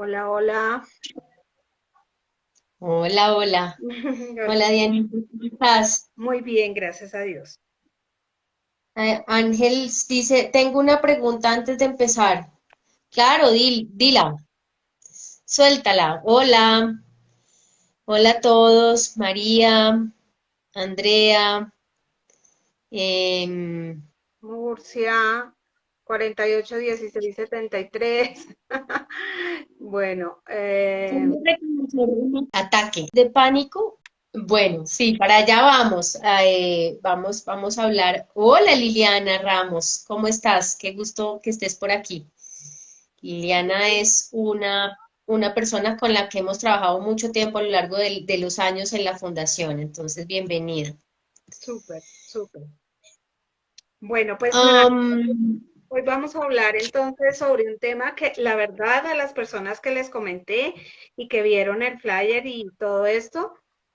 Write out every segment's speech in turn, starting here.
Hola, hola. Hola, hola. Hola. Hola, Dianita, ¿cómo estás? Muy bien, gracias a Dios. Ángel dice, tengo una pregunta antes de empezar. Claro, dila, suéltala. Hola, hola a todos. María, Andrea, em, Murcia, 48 16 73. Bueno, ¿cómo reconocer un ataque de pánico? Bueno, sí, para allá vamos. Vamos a hablar. Hola, Liliana Ramos, ¿cómo estás? Qué gusto que estés por aquí. Liliana es una persona con la que hemos trabajado mucho tiempo a lo largo de los años en la fundación, entonces bienvenida. súper, súper. Bueno, pues nada, Am, hoy vamos a hablar entonces sobre un tema que la verdad a las personas que les comenté y que vieron el flyer y todo esto,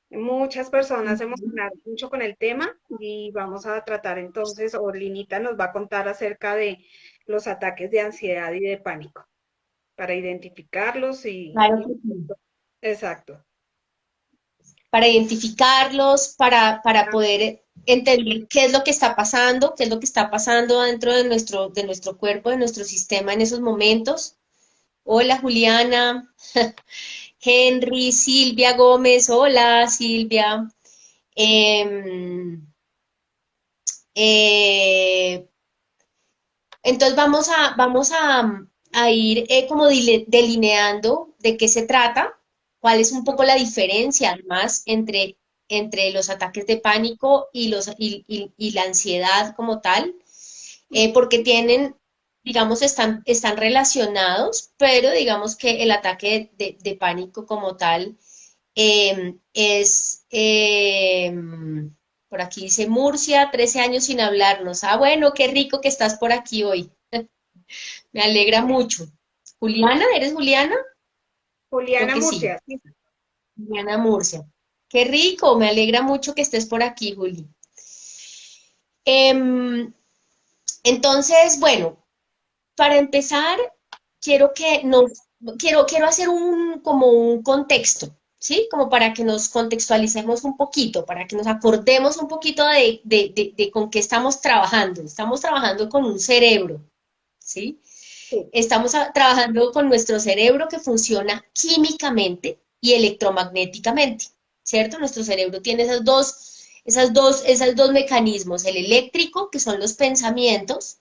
muchas personas se emocionaron mucho con el tema y vamos a tratar entonces, o Linita nos va a contar acerca de los ataques de ansiedad y de pánico para identificarlos claro que sí. exacto. Para identificarlos, para poder entender qué es lo que está pasando, qué es lo que está pasando dentro de nuestro cuerpo, de nuestro sistema en esos momentos. Hola, Juliana, Henry, Silvia Gómez, hola, Silvia. Em, eh, Entonces vamos a ir como delineando de qué se trata, cuál es un poco la diferencia además entre los ataques de pánico y la ansiedad como tal, porque tienen, digamos, están relacionados, pero digamos que el ataque de pánico como tal por aquí dice Murcia, 13 años sin hablarnos. Ah, bueno, qué rico que estás por aquí hoy. Me alegra mucho. Juliana, ¿eres Juliana? Creo Juliana que sí. Murcia, sí. Juliana Murcia. Qué rico, me alegra mucho que estés por aquí, Juli. Em, entonces, bueno, para empezar, quiero que nos, quiero hacer como un contexto, ¿sí? Como para que nos contextualicemos un poquito, para que nos acordemos un poquito de con qué estamos trabajando. Estamos trabajando con un cerebro, ¿sí? Sí. Estamos trabajando con nuestro cerebro que funciona químicamente y electromagnéticamente, ¿cierto? Nuestro cerebro tiene esos dos mecanismos, el eléctrico, que son los pensamientos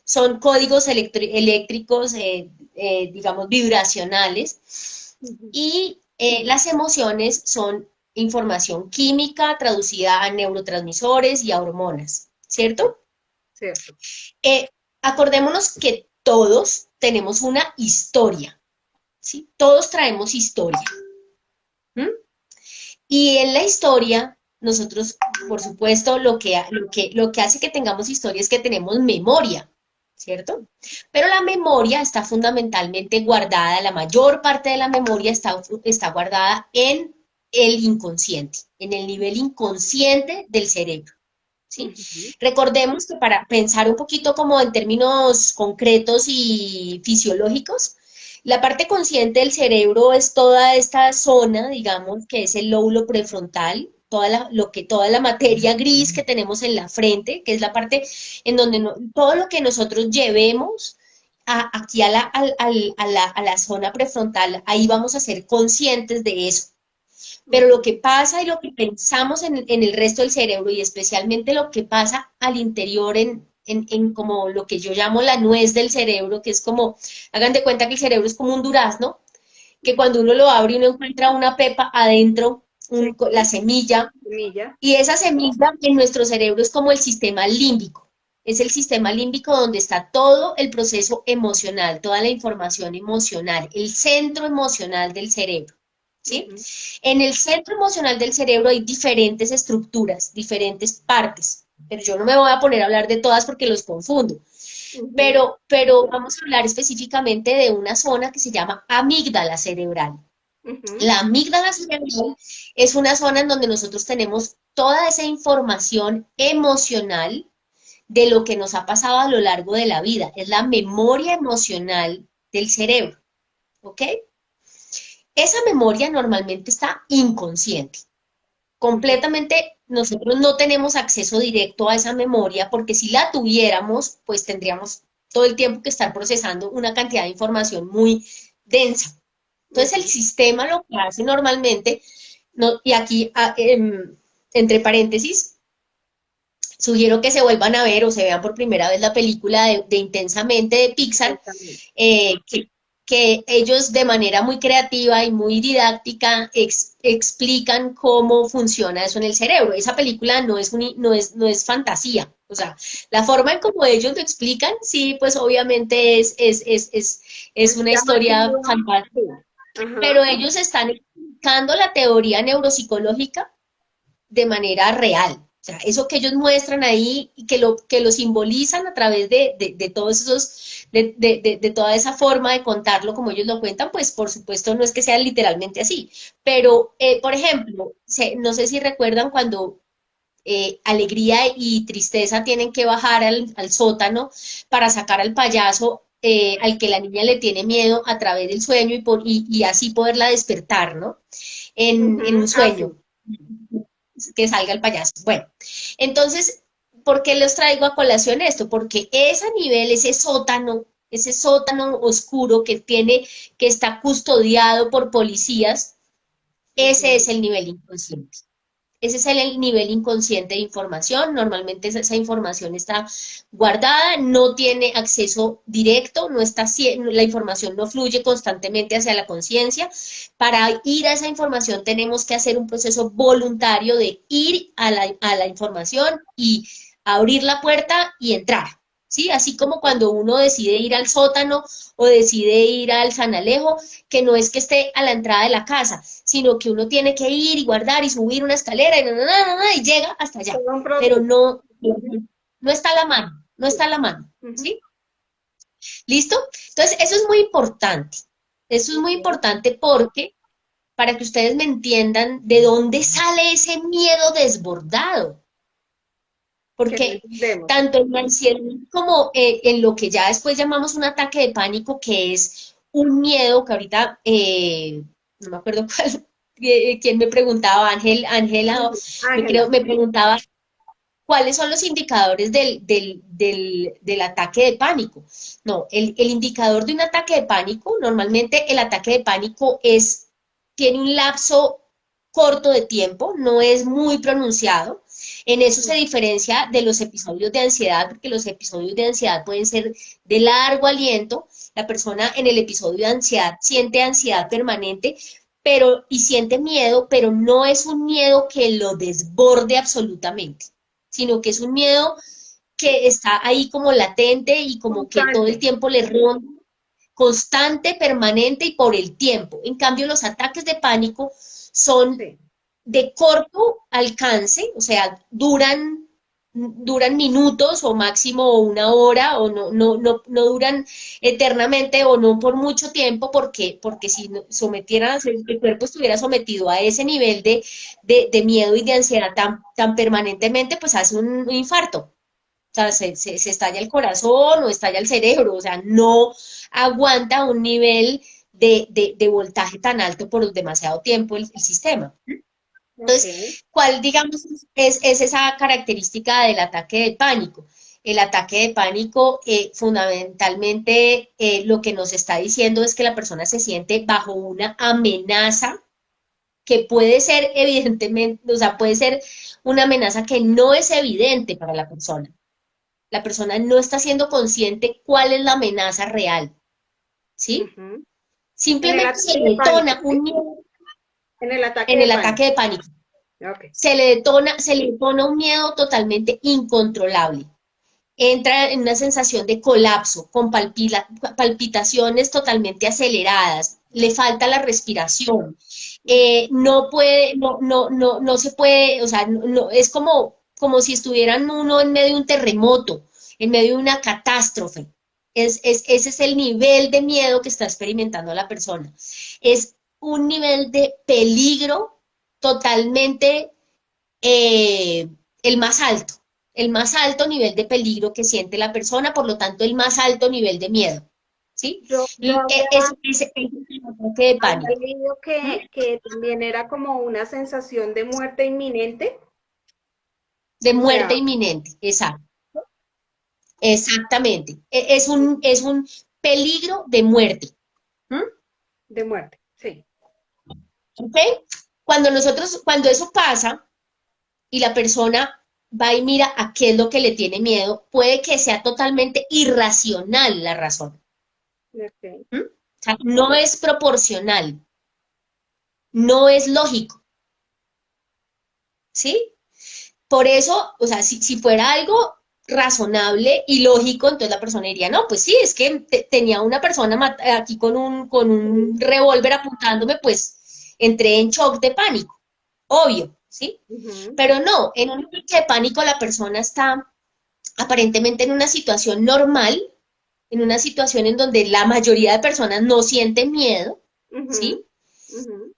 son códigos eléctricos, digamos, vibracionales, Ujú. y las emociones son información química traducida a neurotransmisores y a hormonas, ¿cierto? Cierto. Eh, Acordémonos que todos tenemos una historia, ¿sí? Todos traemos historia. ¿M? Y en la historia, nosotros, por supuesto, lo que hace que tengamos historia es que tenemos memoria, ¿cierto? Pero la memoria está fundamentalmente guardada, la mayor parte de la memoria está guardada en el inconsciente, en el nivel inconsciente del cerebro. ¿Sí? Ujú. Recordemos que para pensar un poquito como en términos concretos y fisiológicos, la parte consciente del cerebro es toda esta zona, digamos, que es el lóbulo prefrontal, toda la materia gris que tenemos en la frente, que es la parte en donde todo lo que nosotros llevemos aquí a la zona prefrontal, ahí vamos a ser conscientes de eso. Pero lo Ujú. que pasa y lo que pensamos en el resto del cerebro y especialmente lo que pasa al interior en como lo que yo llamo la nuez del cerebro, que es como, hagan de cuenta que el cerebro es como un durazno, que cuando uno lo abre uno encuentra una pepa adentro, Sí, la semilla, semilla. y esa semilla en nuestro cerebro es como el sistema límbico. Es el sistema límbico donde está todo el proceso emocional, toda la información emocional, el centro emocional del cerebro. ¿Sí? Ujú. En el centro emocional del cerebro hay diferentes estructuras, diferentes partes, pero yo no me voy a poner a hablar de todas porque los confundo. Ujú. Pero vamos a hablar específicamente de una zona que se llama amígdala cerebral. Ujú. La amígdala cerebral es una zona en donde nosotros tenemos toda esa información emocional de lo que nos ha pasado a lo largo de la vida. Es la memoria emocional del cerebro. ¿ok? Esa memoria normalmente está inconsciente. Completamente nosotros no tenemos acceso directo a esa memoria porque si la tuviéramos, pues tendríamos todo el tiempo que estar procesando una cantidad de información muy densa. Entonces el sistema lo que hace normalmente, no, y aquí entre paréntesis, sugiero que se vuelvan a ver o se vean por primera vez la película de Intensamente de Pixar, Exactamente. eh, que, que ellos de manera muy creativa y muy didáctica explican cómo funciona eso en el cerebro. Esa película no es fantasía, o sea, la forma en cómo ellos lo explican, sí, pues obviamente es Es una historia llamativo. fantástica, Sí. Ajá. pero ellos están explicando la teoría neuropsicológica de manera real. O sea, eso que ellos muestran ahí y que lo simbolizan a través de todos esos, de toda esa forma de contarlo como ellos lo cuentan, pues por supuesto no es que sea literalmente así. Pero, por ejemplo, no sé si recuerdan cuando alegría y tristeza tienen que bajar al sótano para sacar al payaso al que la niña le tiene miedo a través del sueño y así poderla despertar, ¿no? En un Ujú. Ah, sí. sueño que salga el payaso. Bueno, entonces, ¿por qué les traigo a colación esto? Porque ese nivel, ese sótano oscuro que tiene, que está custodiado por policías, ese es Ujú. el nivel inconsciente. Ese es el nivel inconsciente de información. Normalmente esa información está guardada, no tiene acceso directo, no está, la información no fluye constantemente hacia la conciencia. Para ir a esa información tenemos que hacer un proceso voluntario de ir a la información y abrir la puerta y entrar. ¿Sí? Así como cuando uno decide ir al sótano o decide ir al San Alejo, que no es que esté a la entrada de la casa, sino que uno tiene que ir y guardar y subir una escalera y llega hasta allá, Todo un pero proceso. no está a la mano, no Sí. está a la mano, Ujú. ¿sí? ¿Listo? Entonces, eso es muy importante. Eso es muy Ok. importante porque, para que ustedes me entiendan, de dónde sale ese miedo desbordado. Que no Porque entendemos. tanto en la ansiedad como en lo que ya después llamamos un ataque de pánico, que es un miedo que ahorita, no me acuerdo cuál, quién me preguntaba, Ángela, Ángela. me preguntaba cuáles son los indicadores del ataque de pánico. No, el indicador de un ataque de pánico, normalmente el ataque de pánico tiene un lapso corto de tiempo, no es muy pronunciado. En eso se diferencia de los episodios de ansiedad, porque los episodios de ansiedad pueden ser de largo aliento. La persona en el episodio de ansiedad siente ansiedad permanente, y siente miedo, pero no es un miedo que lo desborde absolutamente, sino que es un miedo que está ahí como latente y como que todo el Constante. tiempo le ronda, constante, permanente y por el tiempo. En cambio, los ataques de pánico son Sí. de corto alcance, o sea, duran minutos o máximo una hora o no duran eternamente o no por mucho tiempo porque si sometieran, si el cuerpo estuviera sometido a ese nivel de miedo y de ansiedad tan permanentemente, pues hace un infarto. O sea, se estalla el corazón o estalla el cerebro, o sea, no aguanta un nivel de voltaje tan alto por demasiado tiempo el sistema. Ok. Entonces, ¿cuál, digamos, es esa característica del ataque de pánico? El ataque de pánico, fundamentalmente, lo que nos está diciendo es que la persona se siente bajo una amenaza que puede ser, evidentemente, o sea, puede ser una amenaza que no es evidente para la persona. La persona no está siendo consciente cuál es la amenaza real, ¿sí? Ujú. En el Simplemente ataque se de le detona pánico, ¿sí? un miedo En el ataque en de el pánico. ataque de pánico. Ok. Se le detona un miedo totalmente incontrolable. Entra en una sensación de colapso, con palpitaciones totalmente aceleradas, le falta la respiración, no se puede, o sea, es como si estuvieran uno en medio de un terremoto, en medio de una catástrofe. Ese es el nivel de miedo que está experimentando la persona. Es un nivel de peligro totalmente eh, el más alto, el más alto nivel de peligro que siente la persona, por lo tanto el más alto nivel de miedo, ¿sí? yo había, Es un ataque de había pánico. leído ¿Mm? que también era como una sensación de muerte inminente, De o muerte sea, inminente, exacto. Exactamente. Es un peligro de muerte. ¿Mm? de muerte, sí. ¿Ok? Cuando eso pasa y la persona va y mira a qué es lo que le tiene miedo, puede que sea totalmente irracional la razón. Ok. ¿Mm? O sea, no es proporcional, no es lógico, ¿sí? Por eso, o sea, si fuera algo razonable y lógico, entonces la persona diría, no, pues sí, es que tenía una persona aquí con un revólver apuntándome, pues entré en shock de pánico, obvio, ¿sí? Ujú, Pero no, en un ataque de pánico la persona está aparentemente en una situación normal, en una situación en donde la mayoría de personas no sienten miedo, ujú, ¿sí? ujú.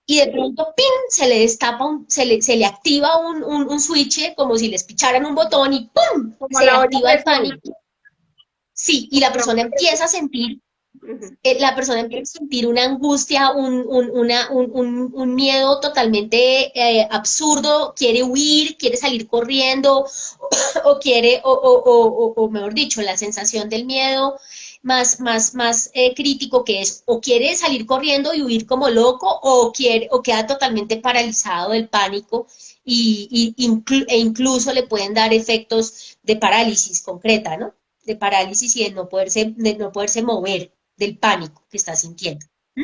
Y de pronto, ¡pin!, se le destapa, se le activa un switch, como si les picharan un botón y ¡pum!, Como se la olla a activa el presión, pánico. Sí, y como la olla a presión. Ujú. la persona empieza a sentir una angustia, un miedo totalmente absurdo, quiere huir, quiere salir corriendo, o quiere, o mejor dicho, la sensación del miedo más crítico, que es o quiere salir corriendo y huir como loco, o queda totalmente paralizado del pánico e incluso le pueden dar efectos de parálisis concreta, ¿no? De parálisis y de no poderse mover del pánico que está sintiendo. ¿Mm?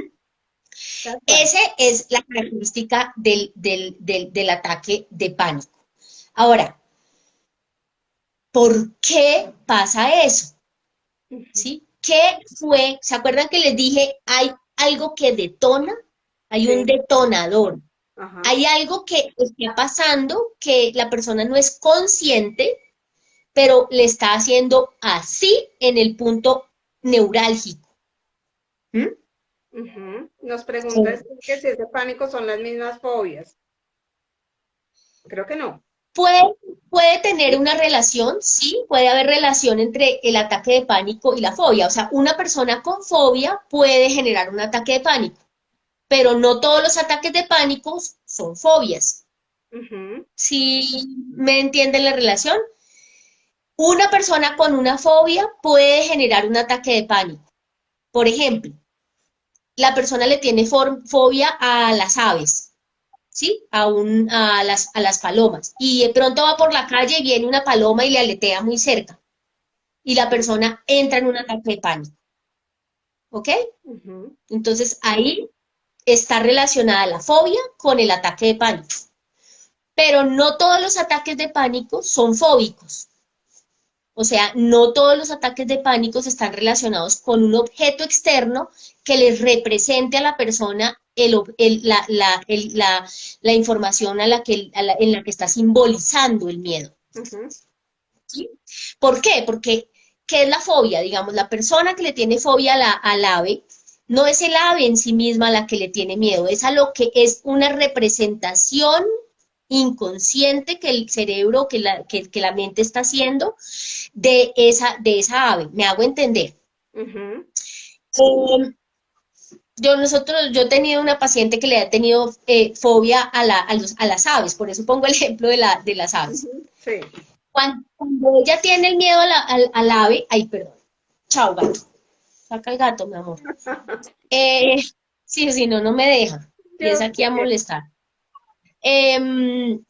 Tal cual. Esa es la característica del ataque de pánico. Ahora, ¿por qué pasa eso? Ujú. ¿Sí? ¿Qué fue? ¿Se acuerdan que les dije, hay algo que detona? Hay un Sí, detonador. ajá. Hay algo que está pasando que la persona no es consciente, pero le está haciendo así en el punto neurálgico. ¿Mm? Ujú. Nos pregunta Sí. es que si ese pánico son las mismas fobias. Creo que no. Puede, puede tener una relación, sí, puede haber relación entre el ataque de pánico y la fobia. O sea, una persona con fobia puede generar un ataque de pánico, pero no todos los ataques de pánico son fobias. Ujú, ¿Sí me entienden la relación? Una persona con una fobia puede generar un ataque de pánico. Por ejemplo, la persona le tiene fobia a las aves, ¿sí? A las palomas. Y de pronto va por la calle y viene una paloma y le aletea muy cerca. Y la sí, persona entra en un ataque de pánico. ¿Ok? ujú, Entonces ahí está relacionada la fobia con el ataque de pánico. Pero no todos los ataques de pánico son fóbicos. O sea, no todos los ataques de pánico están relacionados con un objeto externo que les represente a la persona la información en la que está simbolizando el miedo. ujú, ¿Sí? ¿Por qué? Porque, ¿qué es la fobia? Digamos, la persona que le tiene fobia al ave, no es el ave en sí misma la que le tiene miedo, es a lo que es una representación inconsciente que el cerebro, que la mente está haciendo de esa ave. ¿Me hago entender? ujú, Eh, yo he tenido una paciente que le ha tenido fobia a las aves, por eso pongo el ejemplo de las aves. ujú. Sí. Cuando ella tiene el miedo al ave, ay, perdón, chao gato, saca el gato, mi amor. Eh, sí, sí, no, no me deja, Yo piensa aquí a sé. molestar. Em,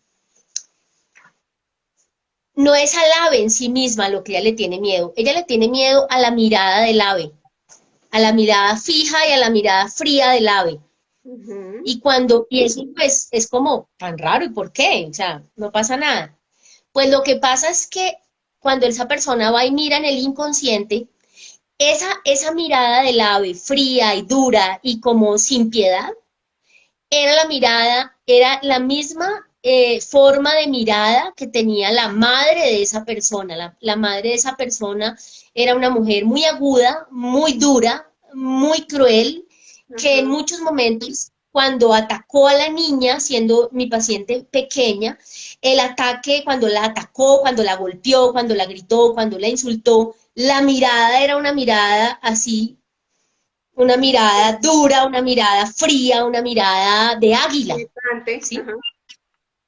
no es al ave en sí misma lo que ella le tiene miedo a la mirada del ave, a la mirada fija y a la mirada fría del ave. Ujú, Y eso pues es como tan raro, ¿y por qué? O sea, no pasa nada. Pues lo que pasa es que cuando esa persona va y mira en el inconsciente, esa mirada del ave fría y dura y como sin piedad, era la misma forma de mirada que tenía la madre de esa persona. La madre de esa persona era una mujer muy aguda, muy dura, muy cruel, que en ajá. muchos momentos, cuando atacó a la niña, siendo mi paciente pequeña, el ataque, cuando la atacó, cuando la golpeó, cuando la gritó, cuando la insultó, la mirada era una mirada así, una mirada dura, una mirada fría, una mirada de águila, Penetrante, ¿sí? ajá.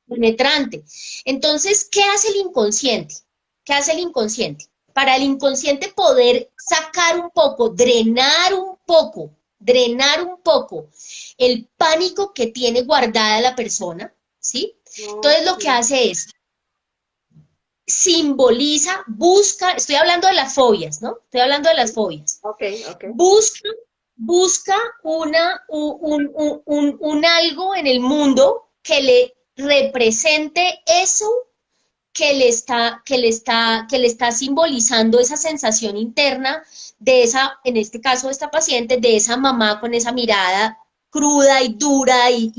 Penetrante. Entonces, ¿qué hace el inconsciente? ¿Qué hace el inconsciente? Para el inconsciente poder sacar un poco, drenar un poco el pánico que tiene guardada la persona, ¿sí? Entonces lo que Ok, hace es simboliza, busca, estoy hablando de las fobias, ¿no? Estoy hablando de las fobias. ok, ok. Busca, busca un algo en el mundo que le represente eso que le está simbolizando esa sensación interna de esa, en este caso de esta paciente, de esa mamá con esa mirada cruda y dura e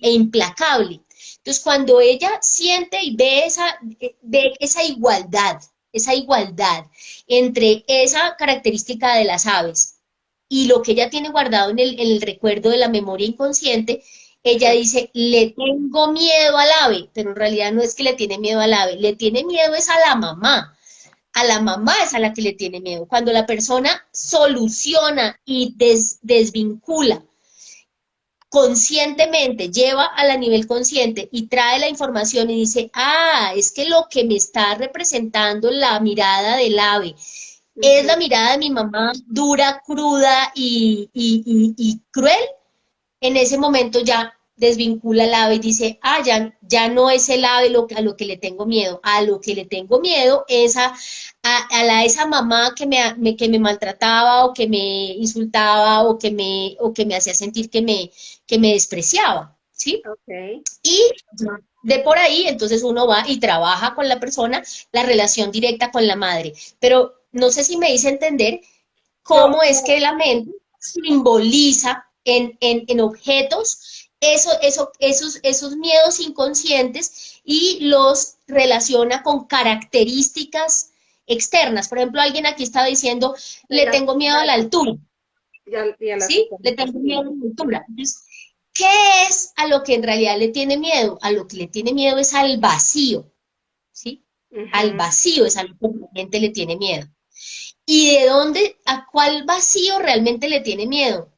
implacable. Entonces, cuando ella siente y ve esa igualdad entre esa característica de las aves y lo que ella tiene guardado en el recuerdo de la memoria inconsciente, ella Ajá. dice, le tengo miedo al ave, pero en realidad no es que le tiene miedo al ave, le tiene miedo es a la mamá es a la que le tiene miedo. Cuando la persona soluciona y desvincula conscientemente, lleva a la nivel consciente y trae la información y dice, ah, es que lo que me está representando la mirada del ave es la Ujú. mirada de mi mamá dura, cruda y cruel, en ese momento ya desvincula el ave y dice, ah, ya no es el ave a lo que le tengo miedo, a lo que le tengo miedo es esa mamá que me maltrataba o que me insultaba o que me hacía sentir que me despreciaba, ¿sí? Ok. Y de por ahí, entonces uno va y trabaja con la persona la relación directa con la madre. Pero no sé si me hice entender No, cómo es no, que la mente simboliza en objetos esos miedos inconscientes y los relaciona con características externas. Por ejemplo, alguien aquí estaba diciendo, de le las tengo miedo a la altura, y a las ¿sí? Le superficies, tengo miedo a sí. la altura. Entonces, ¿qué es a lo que en realidad le tiene miedo? A lo que le tiene miedo es al vacío, ¿sí? Al Ujú. vacío es a lo que la gente le tiene miedo. ¿Y de dónde, a cuál vacío realmente le tiene miedo?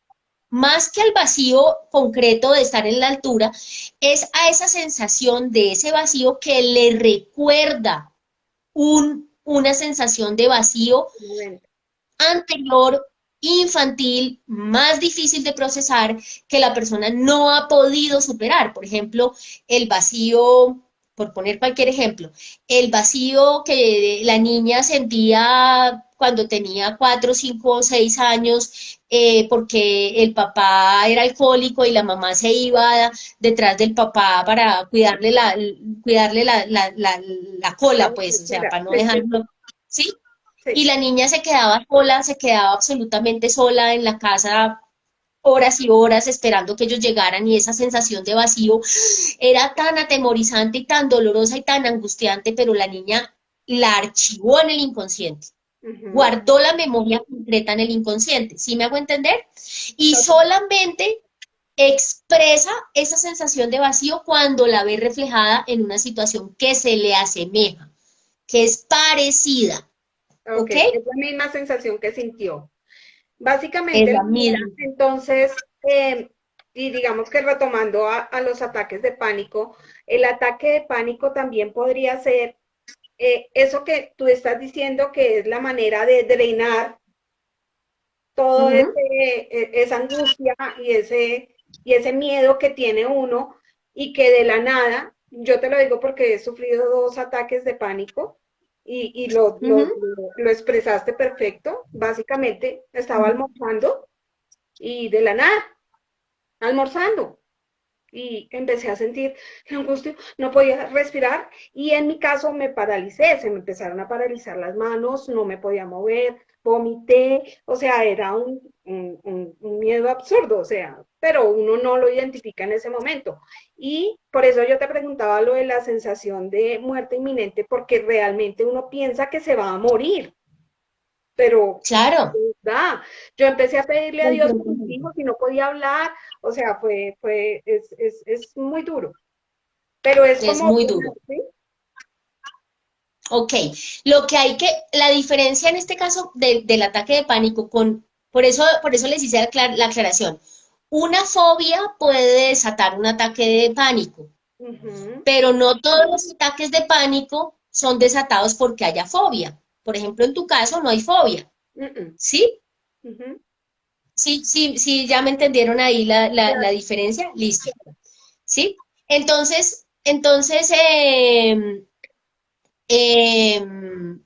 Más que al vacío concreto de estar en la altura, es a esa sensación de ese vacío que le recuerda una sensación de vacío Momento. anterior, infantil, más difícil de procesar, que la persona no ha podido superar. Por ejemplo, el vacío, por poner cualquier ejemplo, el vacío que la niña sentía cuando tenía 4, 5 o 6 años, porque el papá era alcohólico y la mamá se iba detrás del papá para cuidarle la La cola, pues, o sea, escritura. para no Sí, sí, dejarlo, ¿sí? Y sí. la niña se quedaba sola, se quedaba absolutamente sola en la casa horas y horas esperando que ellos llegaran y esa sensación de vacío era tan atemorizante y tan dolorosa y tan angustiante, pero la niña la archivó en el inconsciente, Ujú. guardó la memoria concreta en el inconsciente, ¿sí me hago entender? Y Total. solamente expresa esa sensación de vacío cuando la ve reflejada en una situación que se le asemeja, que es parecida, Ok, ¿ok? es la misma sensación que sintió. Es Básicamente, la misma. entonces, y digamos que retomando a los ataques de pánico, el ataque de pánico también podría ser eso que tú estás diciendo que es la manera de drenar todo Ujú. esa angustia y ese miedo que tiene uno y que de la nada, yo te lo digo porque he sufrido dos ataques de pánico y Ujú. lo expresaste perfecto. Básicamente estaba Ujú. almorzando y de la nada, almorzando. Y empecé a sentir la angustia, no podía respirar y en mi caso me paralicé, se me empezaron a paralizar las manos, no me podía mover, vomité, o sea, era un miedo absurdo, o sea, pero uno no lo identifica en ese momento. Y por eso yo te preguntaba lo de la sensación de muerte inminente, porque realmente uno piensa que se va a morir. pero Claro. da, yo empecé a pedirle a Dios por mis hijos y no podía hablar, o sea, es muy duro, pero es Es como, muy duro. ¿sí? Ok, lo que hay que, la diferencia en este caso del ataque de pánico por eso les hice la aclaración. Una fobia puede desatar un ataque de pánico, Ujú, pero no todos los ataques de pánico son desatados porque haya fobia. Por ejemplo, en tu caso no hay fobia, mm, ¿sí? ujú. Sí, sí, sí, ya me entendieron ahí la Ya, diferencia, listo, ¿sí? Entonces, em,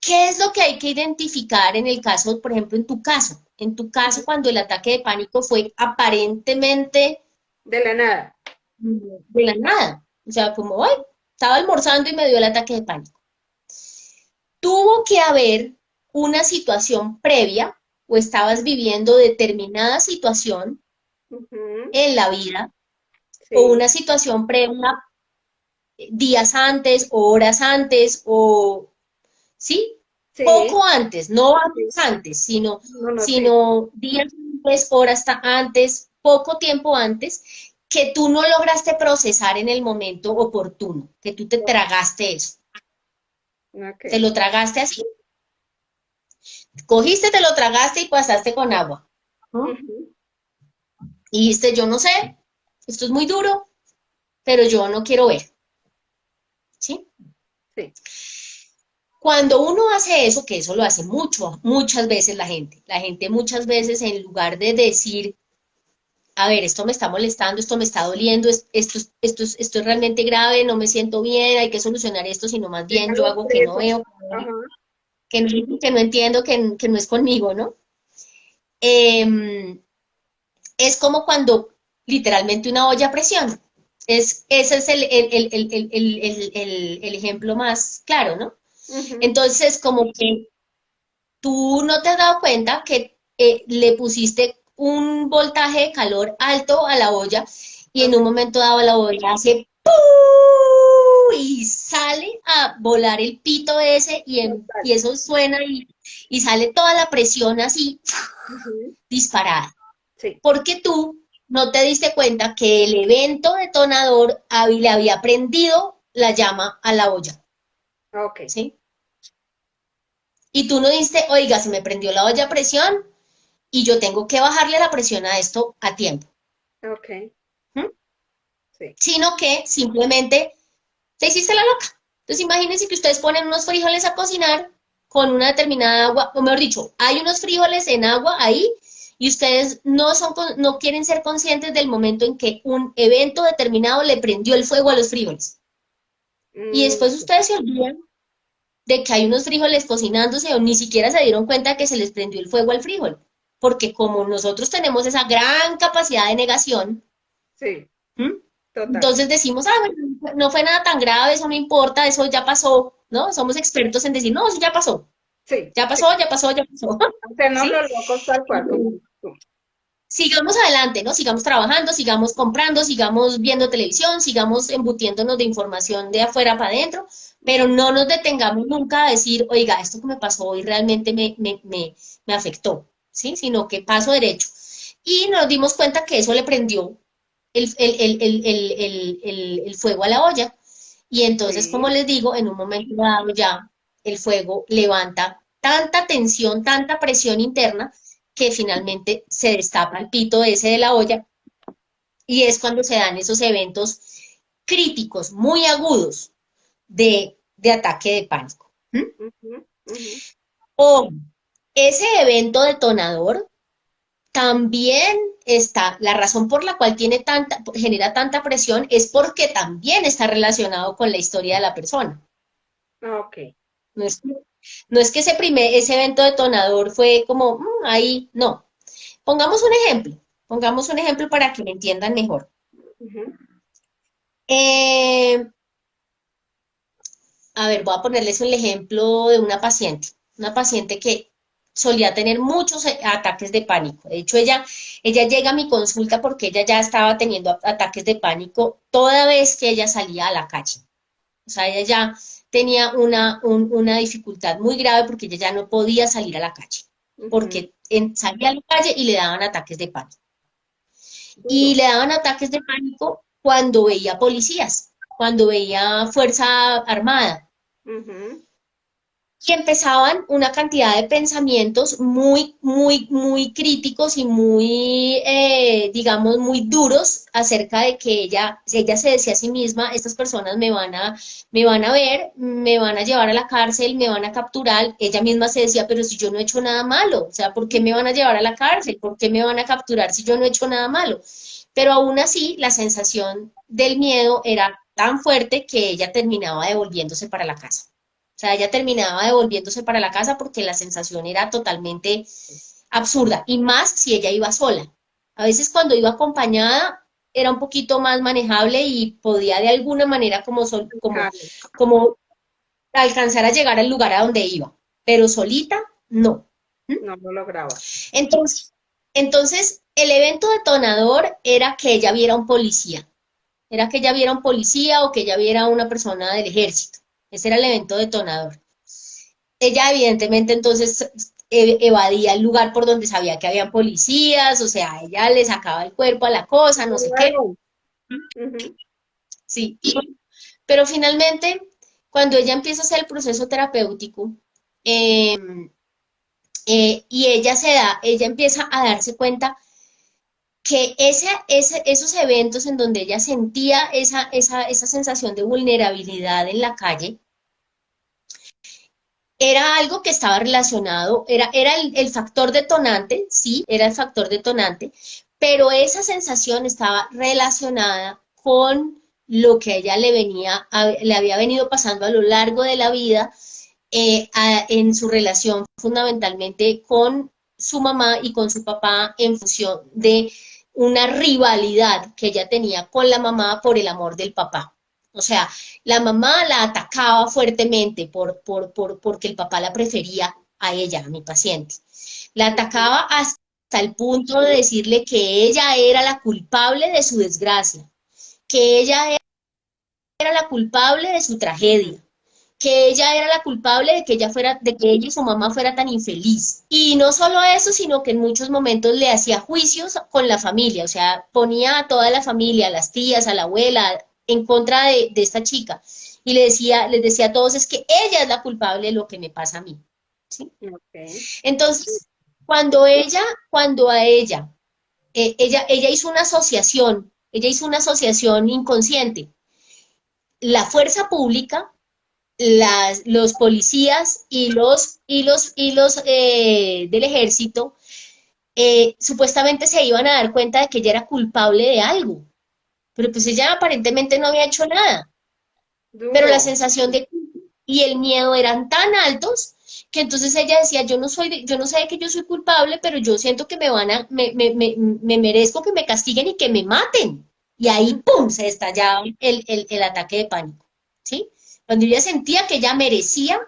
¿qué es lo que hay que identificar en el caso, por ejemplo, en tu caso? En tu caso, ujú. cuando el ataque de pánico fue aparentemente De la nada. de la nada. O sea, como, ay, estaba almorzando y me dio el ataque de pánico. Tuvo que haber una situación previa o estabas viviendo determinada situación Ujú, en la vida o sí, una situación previa días antes o horas antes o, ¿sí? sí, Poco antes, no sí. años antes, No, no, sí. sino días antes, horas antes, poco tiempo antes, que tú no lograste procesar en el momento oportuno, que tú te tragaste eso, Ok. te lo tragaste así, cogiste, te lo tragaste y pasaste con agua. ¿No? Ujú, Y dijiste, yo no sé, esto es muy duro, pero yo no quiero ver, ¿sí? sí. Cuando uno hace eso, que eso lo hace mucho, muchas veces la gente muchas veces en lugar de decir, a ver, esto me está molestando, esto me está doliendo, esto es realmente grave, no me siento bien, hay que solucionar esto, sino más bien yo Déjalo hago que no preso. veo, Ajá. que no entiendo, que no es conmigo, ¿no? Eh, es como cuando literalmente una olla a presión. Ese es el ejemplo más claro, ¿no? Ujú. Entonces, como que tú no te has dado cuenta que le pusiste un voltaje de calor alto a la olla y en un Ajá. momento dado la olla hace ¡pum! Y sale a volar el pito ese Total. y eso suena y sale toda la presión así Ujú, disparada. sí. Porque tú no te diste cuenta que el evento detonador le había prendido la llama a la olla, Ok. ¿sí? Y tú no diste, oiga, se me prendió la olla a presión, y yo tengo que bajarle la presión a esto a tiempo. Ok. ¿Mm? Sí. Sino que simplemente te hiciste la loca. Entonces imagínense que ustedes ponen unos frijoles a cocinar con una determinada agua, o mejor dicho, hay unos frijoles en agua ahí y ustedes no quieren ser conscientes del momento en que un evento determinado le prendió el fuego a los frijoles. Y Mm, después ustedes se olvidan de que hay unos frijoles cocinándose o ni siquiera se dieron cuenta que se les prendió el fuego al frijol. Porque como nosotros tenemos esa gran capacidad de negación, sí. ¿m? Total. Entonces decimos, ah, bueno, no fue nada tan grave, eso no importa, eso ya pasó, ¿no? Somos expertos en decir, no, eso ya pasó, Sí. ya Sí. pasó, ya pasó, ya pasó, Hacernos ¿sí? los locos tal cual, como tú. Sigamos adelante, ¿no? Sigamos trabajando, sigamos comprando, sigamos viendo televisión, sigamos embutiéndonos de información de afuera para adentro, pero Ujú. no nos detengamos nunca a decir, oiga, esto que me pasó hoy realmente me afectó, ¿sí? Sino que paso derecho. Y nos dimos cuenta que eso le prendió el fuego a la olla. Y entonces, como Sí. les digo, en un momento dado ya el fuego levanta tanta tensión, tanta presión interna, que finalmente se destapa el pito ese de la olla y es cuando se dan esos eventos críticos, muy agudos de ataque de pánico. ¿Mm? Ujú, ujú. O ese evento detonador también está, la razón por la cual genera tanta presión es porque también está relacionado con la historia de la persona. Ok. No es, no es que ese evento detonador fue como ahí, no. Pongamos un ejemplo para que me entiendan mejor. Ujú. Eh, a ver, voy a ponerles el ejemplo de una paciente que solía tener muchos ataques de pánico. De hecho, ella llega a mi consulta porque ella ya estaba teniendo ataques de pánico toda vez que ella salía a la calle. O sea, ella ya tenía una dificultad muy grave porque ella ya no podía salir a la calle, Ujú. porque salía a la calle y le daban ataques de pánico. Y Duro. le daban ataques de pánico cuando veía policías, cuando veía fuerza armada. Ujú. Y empezaban una cantidad de pensamientos muy, muy, muy críticos y muy, digamos, muy duros acerca de que ella se decía a sí misma, estas personas me van a ver, me van a llevar a la cárcel, me van a capturar. Ella misma se decía, pero si yo no he hecho nada malo, o sea, ¿por qué me van a llevar a la cárcel? ¿Por qué me van a capturar si yo no he hecho nada malo? Pero aún así, la sensación del miedo era tan fuerte que ella terminaba devolviéndose para la casa. O sea, ella terminaba devolviéndose para la casa porque la sensación era totalmente absurda, y más si ella iba sola. A veces cuando iba acompañada era un poquito más manejable y podía de alguna manera Claro. como alcanzar a llegar al lugar a donde iba, pero solita no. ¿Mm? No lo lograba. Entonces, el evento detonador era que ella viera un policía, era que ella viera un policía o que ella viera una persona del ejército. Ese era el evento detonador. Ella evidentemente entonces evadía el lugar por donde sabía que habían policías, o sea, ella le sacaba el cuerpo a la cosa, no sé qué, Claro. Ujú. sí. Pero finalmente, cuando ella empieza a hacer el proceso terapéutico, eh, y ella empieza a darse cuenta que esos eventos en donde ella sentía esa sensación de vulnerabilidad en la calle, era algo que estaba relacionado, era el factor detonante, sí, era el factor detonante, pero esa sensación estaba relacionada con lo que a ella le había venido pasando a lo largo de la vida, en su relación fundamentalmente con su mamá y con su papá, en función de una rivalidad que ella tenía con la mamá por el amor del papá. O sea, la mamá la atacaba fuertemente porque el papá la prefería a ella, a mi paciente. La atacaba hasta el punto de decirle que ella era la culpable de su desgracia, que ella era la culpable de su tragedia, que ella era la culpable de que de que ella y su mamá fuera tan infeliz. Y no solo eso, sino que en muchos momentos le hacía juicios con la familia, o sea, ponía a toda la familia, a las tías, a la abuela, en contra de esta chica. Y les decía a todos, es que ella es la culpable de lo que me pasa a mí. ¿Sí? Ok. Entonces, cuando a ella ella hizo una asociación inconsciente. La fuerza pública, los policías y los del ejército, supuestamente se iban a dar cuenta de que ella era culpable de algo, pero pues ella aparentemente no había hecho nada, pero la Duro. sensación de y el miedo eran tan altos que entonces ella decía, yo no sé de que yo soy culpable, pero yo siento que me merezco que me castiguen y que me maten. Y ahí, ¡pum!, se estallaba el ataque de pánico, ¿sí? Cuando ella sentía que ella merecía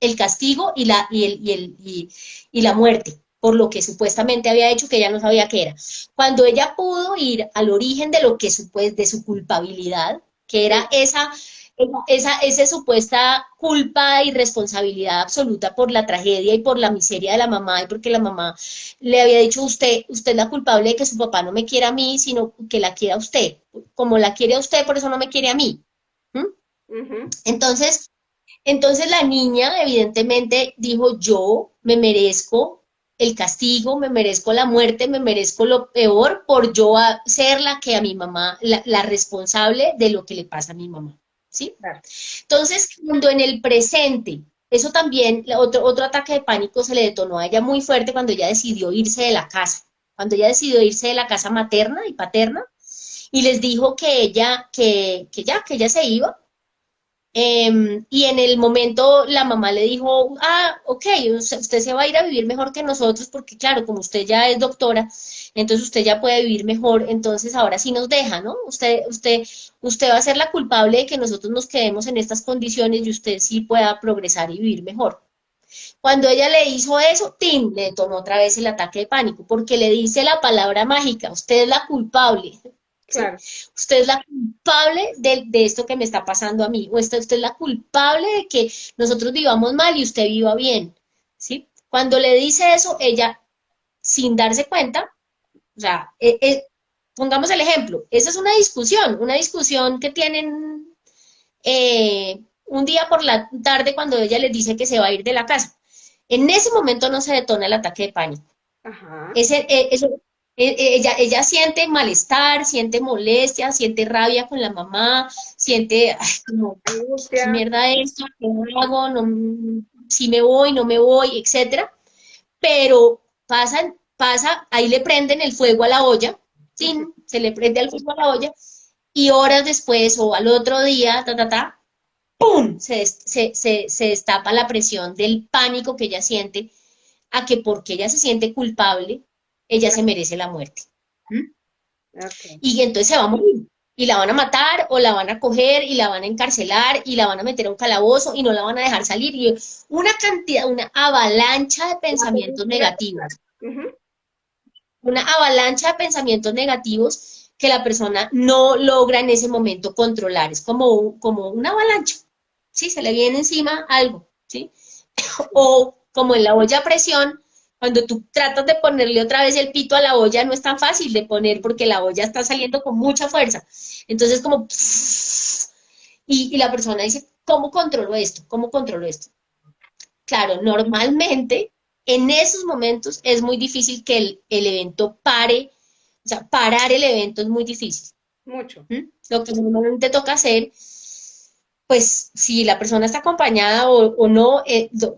el castigo y la muerte por lo que supuestamente había hecho, que ella no sabía qué era. Cuando ella pudo ir al origen de lo que de su culpabilidad, que era Sí. esa supuesta culpa y responsabilidad absoluta por la tragedia y por la miseria de la mamá, y porque la mamá le había dicho, usted es la culpable de que su papá no me quiera a mí, sino que la quiera a usted. Como la quiere a usted, por eso no me quiere a mí. ¿Mm? Ujú. Entonces, entonces la niña evidentemente dijo, yo me merezco el castigo, me merezco la muerte, me merezco lo peor por ser la que a mi mamá, la responsable de lo que le pasa a mi mamá, ¿sí? Claro. Entonces, cuando en el presente, eso también, otro ataque de pánico se le detonó a ella muy fuerte cuando ella decidió irse de la casa, cuando ella decidió irse de la casa materna y paterna, y les dijo que ella se iba. Y en el momento la mamá le dijo, ok, usted se va a ir a vivir mejor que nosotros porque claro, como usted ya es doctora, entonces usted ya puede vivir mejor, entonces ahora sí nos deja, ¿no? Usted va a ser la culpable de que nosotros nos quedemos en estas condiciones y usted sí pueda progresar y vivir mejor. Cuando ella le hizo eso, ¡tim!, le detonó otra vez el ataque de pánico porque le dice la palabra mágica, usted es la culpable. ¿sí? claro. Usted es la culpable de esto que me está pasando a mí, o usted es la culpable de que nosotros vivamos mal y usted viva bien, ¿sí? Cuando le dice eso, ella, sin darse cuenta, o sea, pongamos el ejemplo, esa es una discusión que tienen un día por la tarde cuando ella les dice que se va a ir de la casa. En ese momento no se detona el ataque de pánico. Ajá. Ese, ella siente malestar, siente molestia, siente rabia con la mamá, siente ay, como, ¿qué Angustia. mierda es esto? ¿Qué hago? No, si me voy, no me voy, etcétera. Pero ahí le prenden el fuego a la olla, Ujú. ¿sí? Se le prende el fuego a la olla, y horas después o al otro día, ¡pum! Se destapa la presión del pánico que ella siente a que porque ella se siente culpable, ella se Claro. merece la muerte. ¿Mm? Ok. Y entonces se va a morir. Y la van a matar o la van a coger y la van a encarcelar y la van a meter a un calabozo y no la van a dejar salir. Y una cantidad, una avalancha de La pensamientos película negativos. total. Ujú. Una avalancha de pensamientos negativos que la persona no logra en ese momento controlar. Es como una avalancha. ¿Sí? Se le viene encima algo. ¿Sí? O como en la olla a presión, cuando tú tratas de ponerle otra vez el pito a la olla, no es tan fácil de poner porque la olla está saliendo con mucha fuerza. Entonces, como... Y la persona dice, ¿cómo controlo esto? ¿Cómo controlo esto? Claro, normalmente en esos momentos es muy difícil que el evento pare, o sea, parar el evento es muy difícil. Mucho. ¿Mm? Lo que normalmente toca hacer pues si la persona está acompañada o no,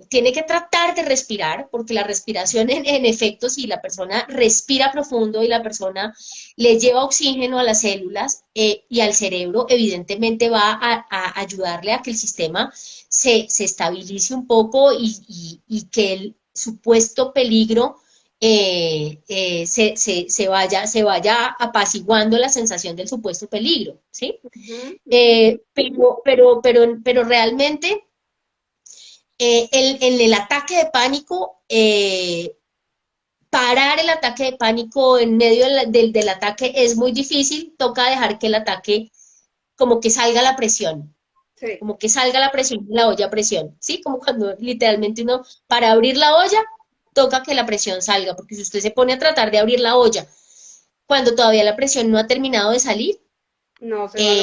tiene que tratar de respirar, porque la respiración en efecto, si la persona respira profundo y la persona le lleva oxígeno a las células y al cerebro, evidentemente va a ayudarle a que el sistema se estabilice un poco y que el supuesto peligro se vaya apaciguando la sensación del supuesto peligro, ¿sí? Ujú, ujú. Pero realmente en el ataque de pánico, parar el ataque de pánico en medio del ataque es muy difícil, toca dejar que el ataque como que salga la presión, Sí. como que salga la presión de la olla a presión, ¿sí? Como cuando literalmente uno, para abrir la olla, toca que la presión salga, porque si usted se pone a tratar de abrir la olla cuando todavía la presión no ha terminado de salir, No se va a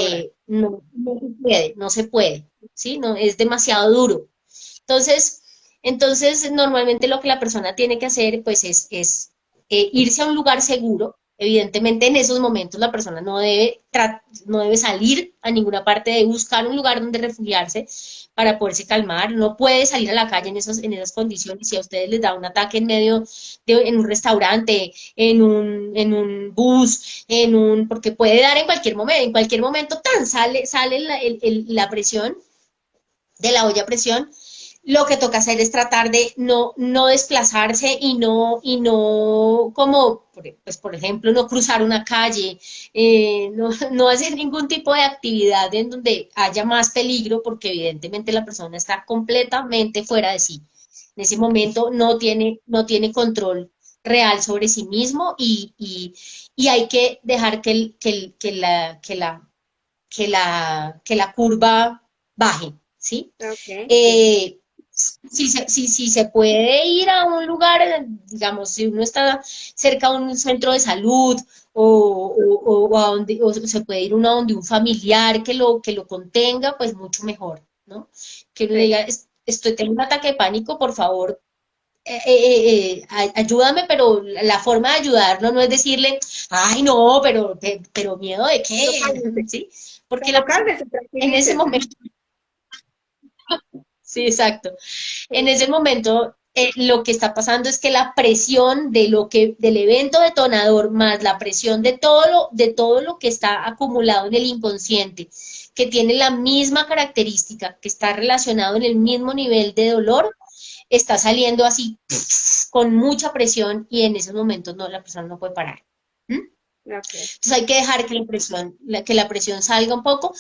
lograr. no se puede, ¿sí? No, es demasiado duro. Entonces, entonces, normalmente lo que la persona tiene que hacer, pues, es irse a un lugar seguro. Evidentemente, en esos momentos la persona no debe salir a ninguna parte, de buscar un lugar donde refugiarse para poderse calmar. No puede salir a la calle en esas condiciones. Si a ustedes les da un ataque en medio en un restaurante, en un bus, porque puede dar en cualquier momento tan sale la presión de la olla a presión, lo que toca hacer es tratar de no desplazarse y no como, pues por ejemplo, no cruzar una calle, no hacer ningún tipo de actividad en donde haya más peligro, porque evidentemente la persona está completamente fuera de sí. En ese momento no tiene control real sobre sí mismo y hay que dejar que la curva baje, ¿sí? Ok, sí. Eh, si se puede ir a un lugar, digamos, si uno está cerca de un centro de salud o se puede ir uno a donde un familiar que lo contenga, pues mucho mejor, ¿no? Que uno Sí. diga, tengo un ataque de pánico, por favor, ayúdame, pero la forma de ayudarlo no es decirle, ay, no, pero miedo de Pero qué, cálmese. ¿sí? Porque Pero la persona cálmese, en ese tranquilícese. momento, sí, exacto. En Sí. ese momento, lo que está pasando es que la presión del evento detonador más la presión de todo lo que está acumulado en el inconsciente, que tiene la misma característica, que está relacionado en el mismo nivel de dolor, está saliendo así con mucha presión y en esos momentos no, la persona no puede parar. ¿Mm? Ok. Entonces hay que dejar que la presión salga un poco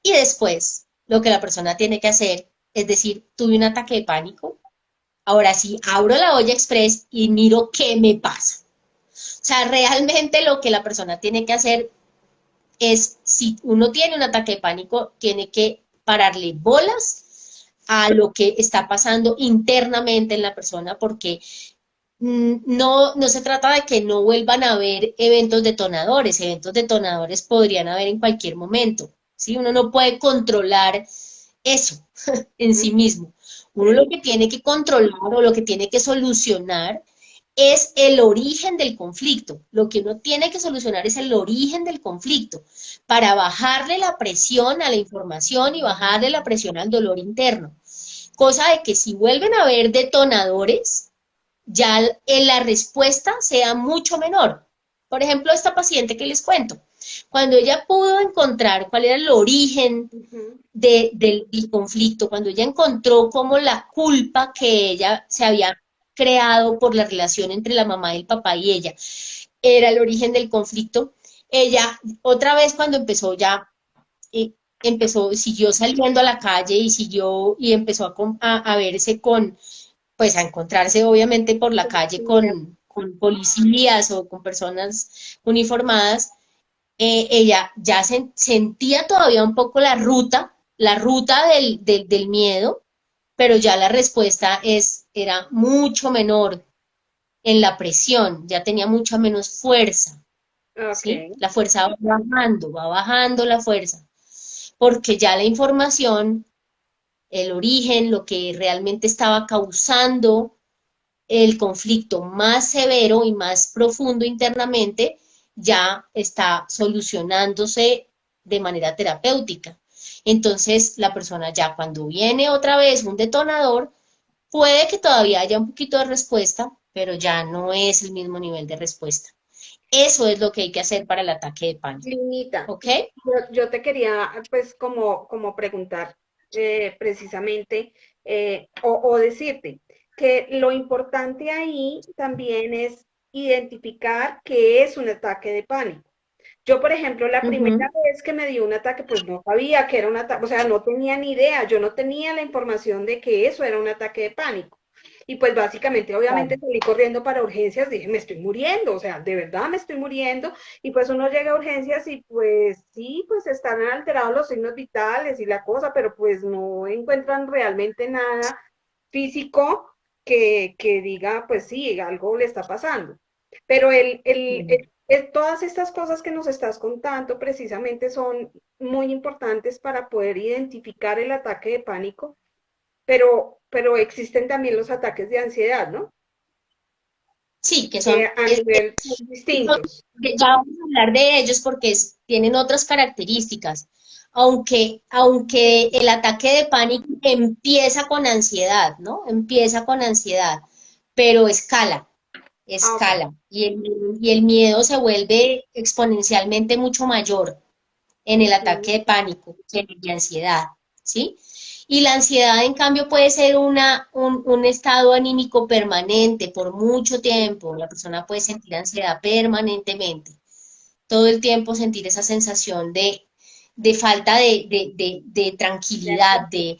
y después lo que la persona tiene que hacer es decir, tuve un ataque de pánico, ahora sí, abro la olla express y miro qué me pasa. O sea, realmente lo que la persona tiene que hacer es, si uno tiene un ataque de pánico, tiene que pararle bolas a lo que está pasando internamente en la persona, porque no se trata de que no vuelvan a haber eventos detonadores podrían haber en cualquier momento, ¿sí? Uno no puede controlar eso en sí mismo. Uno lo que tiene que controlar o lo que tiene que solucionar es el origen del conflicto. Lo que uno tiene que solucionar es el origen del conflicto para bajarle la presión a la información y bajarle la presión al dolor interno. Cosa de que si vuelven a haber detonadores, ya la respuesta sea mucho menor. Por ejemplo, esta paciente que les cuento, cuando ella pudo encontrar cuál era el origen del conflicto, cuando ella encontró como la culpa que ella se había creado por la relación entre la mamá y el papá y ella, era el origen del conflicto, ella otra vez cuando empezó ya, siguió saliendo a la calle y siguió y empezó a verse con, pues a encontrarse obviamente por la calle con policías o con personas uniformadas, ella ya sentía todavía un poco la ruta del miedo, pero ya la respuesta era mucho menor en la presión, ya tenía mucha menos fuerza, ¿sí? Ok. La fuerza va bajando la fuerza, porque ya la información, el origen, lo que realmente estaba causando el conflicto más severo y más profundo internamente ya está solucionándose de manera terapéutica. Entonces, la persona ya cuando viene otra vez un detonador, puede que todavía haya un poquito de respuesta, pero ya no es el mismo nivel de respuesta. Eso es lo que hay que hacer para el ataque de pánico. Linita, ¿Ok? yo te quería pues como preguntar precisamente o decirte que lo importante ahí también es identificar qué es un ataque de pánico. Yo, por ejemplo, la Uh primera -huh. vez que me dio un ataque, pues no sabía que era un ataque, o sea, no tenía ni idea, yo no tenía la información de que eso era un ataque de pánico. Y pues básicamente, obviamente Claro. salí corriendo para urgencias, dije, me estoy muriendo, o sea, de verdad me estoy muriendo. Y pues uno llega a urgencias y pues sí, pues están alterados los signos vitales y la cosa, pero pues no encuentran realmente nada físico que diga, pues sí, algo le está pasando. Pero todas estas cosas que nos estás contando precisamente son muy importantes para poder identificar el ataque de pánico, pero existen también los ataques de ansiedad, ¿no? Sí, que Que son, a nivel son distintos. ya vamos a hablar de ellos porque tienen otras características. Aunque el ataque de pánico empieza con ansiedad, ¿no? Empieza con ansiedad, pero Ah, ok. escala, y el miedo se vuelve exponencialmente mucho mayor en el ataque Ujú. de pánico que en el de ansiedad, ¿sí? Y la ansiedad, en cambio, puede ser un estado anímico permanente por mucho tiempo. La persona puede sentir ansiedad permanentemente, todo el tiempo sentir esa sensación de falta de De tranquilidad, acuerdo.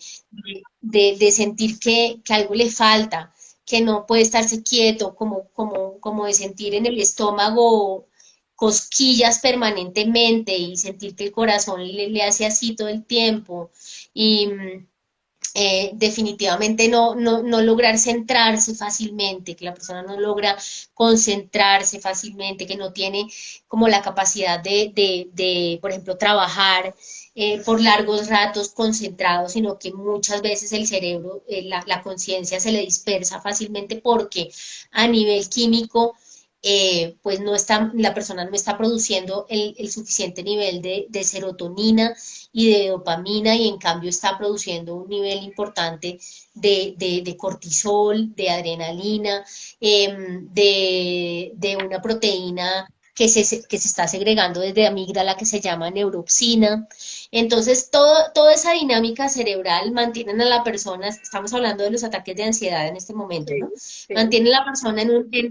de sentir que algo le falta, que no puede estarse quieto, como de sentir en el estómago cosquillas permanentemente y sentir que el corazón le hace así todo el tiempo. Y definitivamente no lograr centrarse fácilmente, que la persona no logra concentrarse fácilmente, que no tiene como la capacidad por ejemplo, trabajar por largos ratos concentrado, sino que muchas veces el cerebro, la conciencia se le dispersa fácilmente porque a nivel químico pues no está, la persona no está produciendo el suficiente nivel de serotonina y de dopamina y en cambio está produciendo un nivel importante de cortisol, de adrenalina, de una proteína que se está segregando desde amígdala que se llama neuropsina. Entonces, toda esa dinámica cerebral mantienen a la persona, estamos hablando de los ataques de ansiedad en este momento, ¿no? Sí, sí. Mantiene a la persona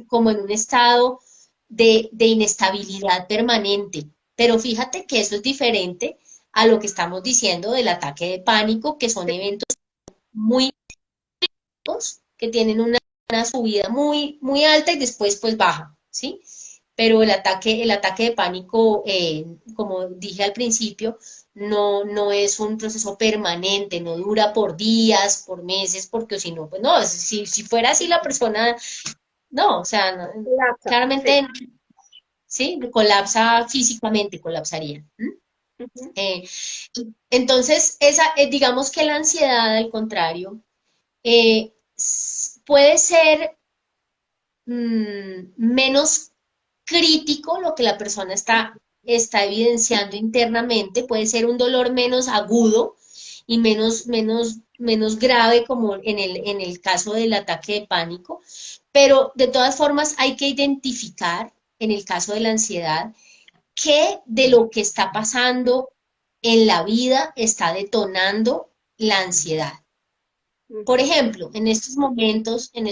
como en un estado de inestabilidad permanente. Pero fíjate que eso es diferente a lo que estamos diciendo del ataque de pánico, que son eventos muy que tienen una subida muy alta y después pues baja, ¿sí? pero el ataque de pánico, como dije al principio, no es un proceso permanente, no dura por días, por meses, porque si no, pues no, si fuera así la persona, no, o sea, Colapsa, claramente, sí. sí, colapsa físicamente, colapsaría. Ujú, Eh, entonces, digamos que la ansiedad, al contrario, puede ser menos crítico lo que la persona está evidenciando internamente, puede ser un dolor menos agudo y menos grave como en el caso del ataque de pánico, pero de todas formas hay que identificar en el caso de la ansiedad qué de lo que está pasando en la vida está detonando la ansiedad. Por ujú. ejemplo, en estos momentos en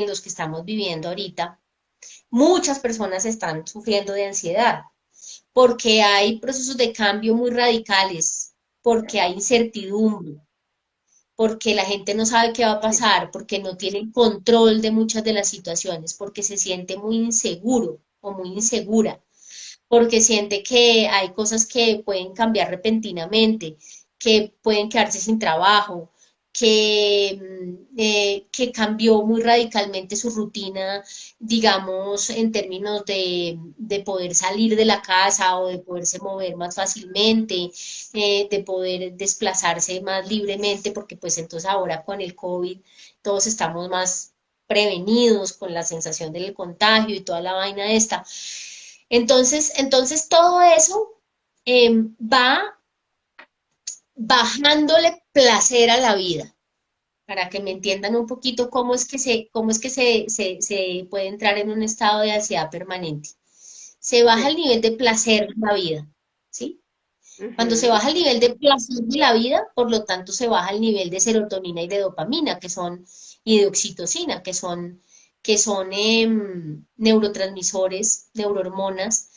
los que estamos viviendo ahorita, muchas personas están sufriendo de ansiedad porque hay procesos de cambio muy radicales, porque hay incertidumbre, porque la gente no sabe qué va a Sí, pasar, porque no tiene control de muchas de las situaciones, porque se siente muy inseguro o muy insegura, porque siente que hay cosas que pueden cambiar repentinamente, que pueden quedarse sin trabajo, que cambió muy radicalmente su rutina, digamos, en términos de poder salir de la casa o de poderse mover más fácilmente, de poder desplazarse más libremente, porque pues entonces ahora con el COVID todos estamos más prevenidos con la sensación del contagio y toda la vaina esta. Entonces todo eso va bajándole placer a la vida, para que me entiendan un poquito cómo es que se puede entrar en un estado de ansiedad permanente. Se baja sí. el nivel de placer de la vida, ¿sí? Cuando se Ujú, baja el nivel de placer de la vida, por lo tanto se baja el nivel de serotonina y de dopamina, y de oxitocina, que son neurotransmisores, neurohormonas,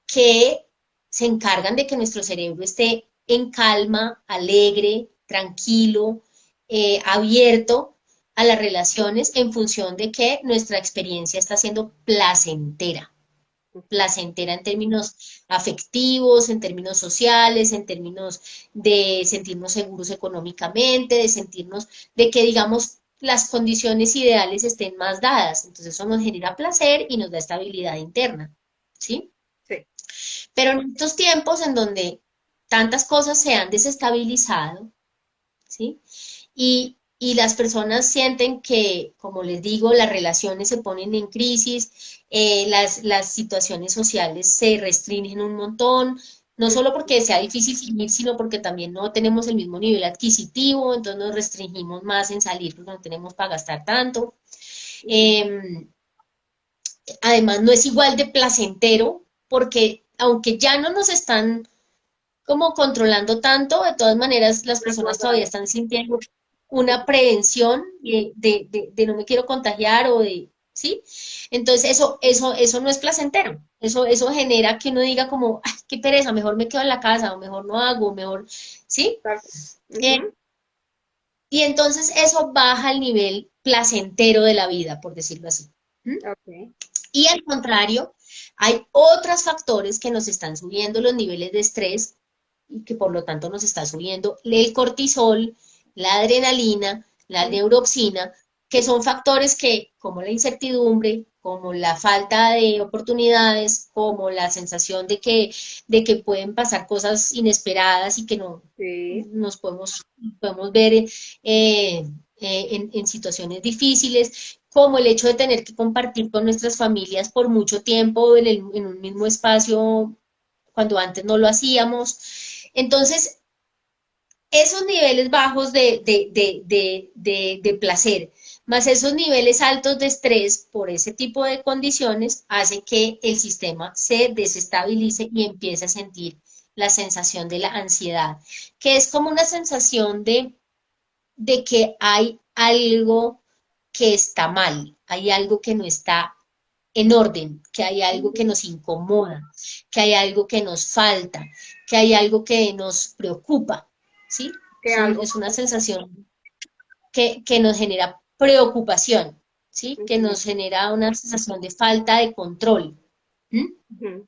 que se encargan de que nuestro cerebro esté en calma, alegre, tranquilo, abierto a las relaciones en función de que nuestra experiencia está siendo placentera en términos afectivos, en términos sociales, en términos de sentirnos seguros económicamente, de sentirnos, de que digamos las condiciones ideales estén más dadas. Entonces eso nos genera placer y nos da estabilidad interna, ¿sí? sí. Pero en estos tiempos en donde tantas cosas se han desestabilizado, ¿sí? Y las personas sienten que, como les digo, las relaciones se ponen en crisis, las situaciones sociales se restringen un montón, no Mm, solo porque sea difícil salir, sino porque también no tenemos el mismo nivel adquisitivo, entonces nos restringimos más en salir porque no tenemos para gastar tanto. mm, Eh, Además, no es igual de placentero porque aunque ya no nos están como controlando tanto, de todas maneras las personas todavía resguardando. están sintiendo una prevención de no me quiero contagiar o de, ¿sí? Entonces eso no es placentero, eso genera que uno diga como, ay, qué pereza, mejor me quedo en la casa, o mejor no hago, mejor, ¿sí? Exacto. Eh, Ujú, y entonces eso baja el nivel placentero de la vida, por decirlo así. ¿Mm? ok. Y al contrario, hay otros factores que nos están subiendo los niveles de estrés y que por lo tanto nos está subiendo el cortisol, la adrenalina, la Mm, neuroxina, que son factores que, como la incertidumbre, como la falta de oportunidades, como la sensación de que pueden pasar cosas inesperadas y que no sí, nos podemos ver en situaciones difíciles, como el hecho de tener que compartir con nuestras familias por mucho tiempo en un mismo espacio cuando antes no lo hacíamos. Entonces, esos niveles bajos de placer, más esos niveles altos de estrés por ese tipo de condiciones, hace que el sistema se desestabilice y empiece a sentir la sensación de la ansiedad, que es como una sensación de que hay algo que está mal, hay algo que no está en orden, que hay algo que ujú, nos incomoda, que hay algo que nos falta, que hay algo que nos preocupa, ¿sí? que algo Es una pasa. sensación que nos genera preocupación. ¿sí? Que ujú, nos genera una sensación de falta de control. ¿Mm? ujú.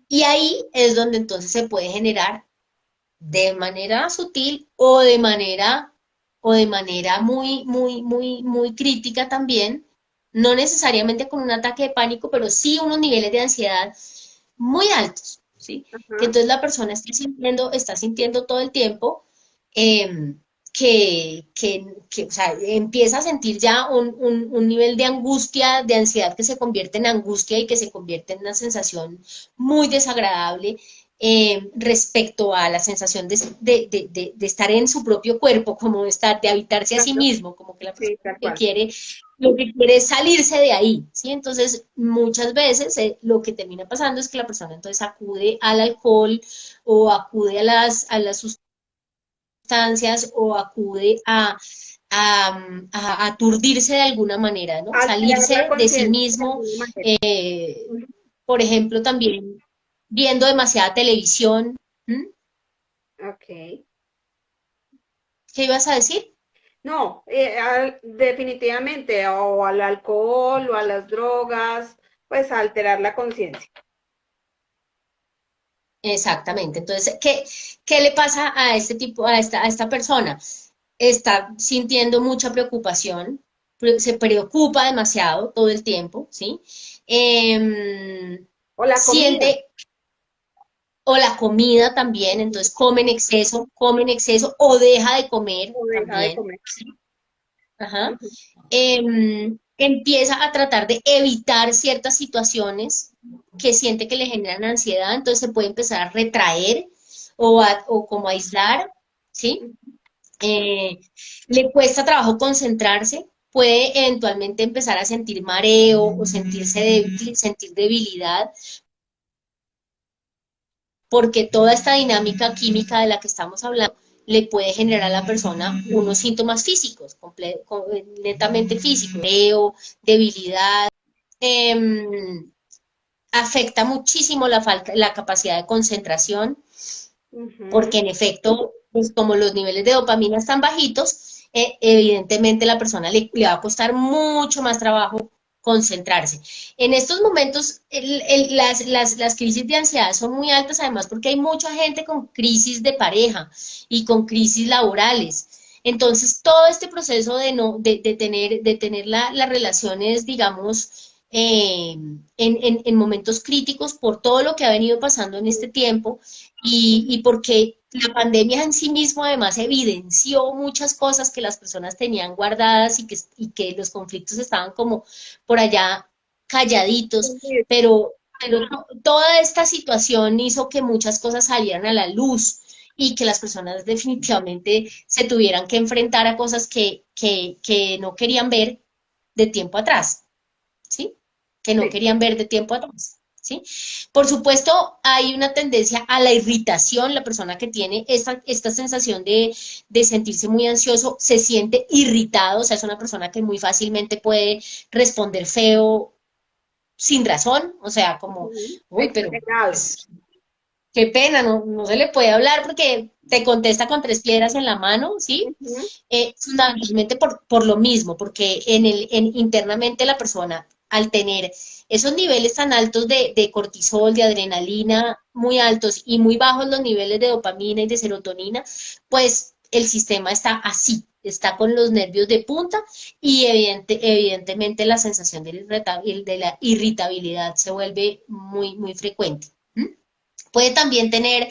Y ahí es donde entonces se puede generar de manera sutil o de manera muy, muy, muy, muy crítica también, no necesariamente con un ataque de pánico, pero sí unos niveles de ansiedad muy altos, ¿sí? Que Ajá. entonces la persona está sintiendo todo el tiempo eh, o sea, empieza a sentir ya un nivel de angustia, de ansiedad que se convierte en angustia y que se convierte en una sensación muy desagradable respecto a la sensación de estar en su propio cuerpo, como de estar, de habitarse a sí Claro, mismo, como que la persona sí, tal cual. lo que quiere es salirse de ahí, ¿sí? Entonces, muchas veces lo que termina pasando es que la persona entonces acude al alcohol o acude a las sustancias o acude a aturdirse de alguna manera, ¿no? Alterar la Salirse de sí conciencia de mismo, alguna manera. Ujú. por ejemplo, también viendo demasiada televisión. ¿Mm? Ok. ¿Qué ibas a decir? No, definitivamente, o al alcohol o a las drogas, pues a alterar la conciencia. Exactamente. Entonces, ¿qué le pasa a este tipo, a esta persona? Está sintiendo mucha preocupación, se preocupa demasiado todo el tiempo, ¿sí? O la comida, Siente, o la comida también, entonces come en exceso o deja de comer o deja de también, comer. ¿sí? Ajá. Ujú. Empieza a tratar de evitar ciertas situaciones que siente que le generan ansiedad, entonces se puede empezar a retraer o como aislar, ¿sí? Eh, Le cuesta trabajo concentrarse, puede eventualmente empezar a sentir mareo o sentir debilidad, porque toda esta dinámica química de la que estamos hablando le puede generar a la persona unos síntomas físicos, netamente físicos, mareo, debilidad, eh, afecta muchísimo la capacidad de concentración, porque Ujú. en efecto, pues como los niveles de dopamina están bajitos, evidentemente la persona le va a costar mucho más trabajo concentrarse. En estos momentos, las crisis de ansiedad son muy altas, además porque hay mucha gente con crisis de pareja y con crisis laborales. Entonces, todo este proceso de, no, de tener las relaciones, digamos, en momentos críticos por todo lo que ha venido pasando en este tiempo, y porque la pandemia en sí mismo además evidenció muchas cosas que las personas tenían guardadas y que los conflictos estaban como por allá calladitos, pero toda esta situación hizo que muchas cosas salieran a la luz y que las personas definitivamente se tuvieran que enfrentar a cosas que no querían ver de tiempo atrás, ¿sí? Que no Sí, querían ver de tiempo atrás, ¿sí? Por supuesto, hay una tendencia a la irritación, la persona que tiene esta sensación de sentirse muy ansioso se siente irritado, o sea, es una persona que muy fácilmente puede responder feo sin razón, o sea, como, ujú. uy, pero Exagerado. pues, qué pena, no se le puede hablar porque te contesta con tres piedras en la mano, ¿sí? Ujú. Fundamentalmente por lo mismo, porque internamente la persona, al tener esos niveles tan altos de cortisol, de adrenalina, muy altos y muy bajos los niveles de dopamina y de serotonina, pues el sistema está así, está con los nervios de punta y evidentemente la sensación de la irritabilidad se vuelve muy, muy frecuente. ¿Mm? Puede también tener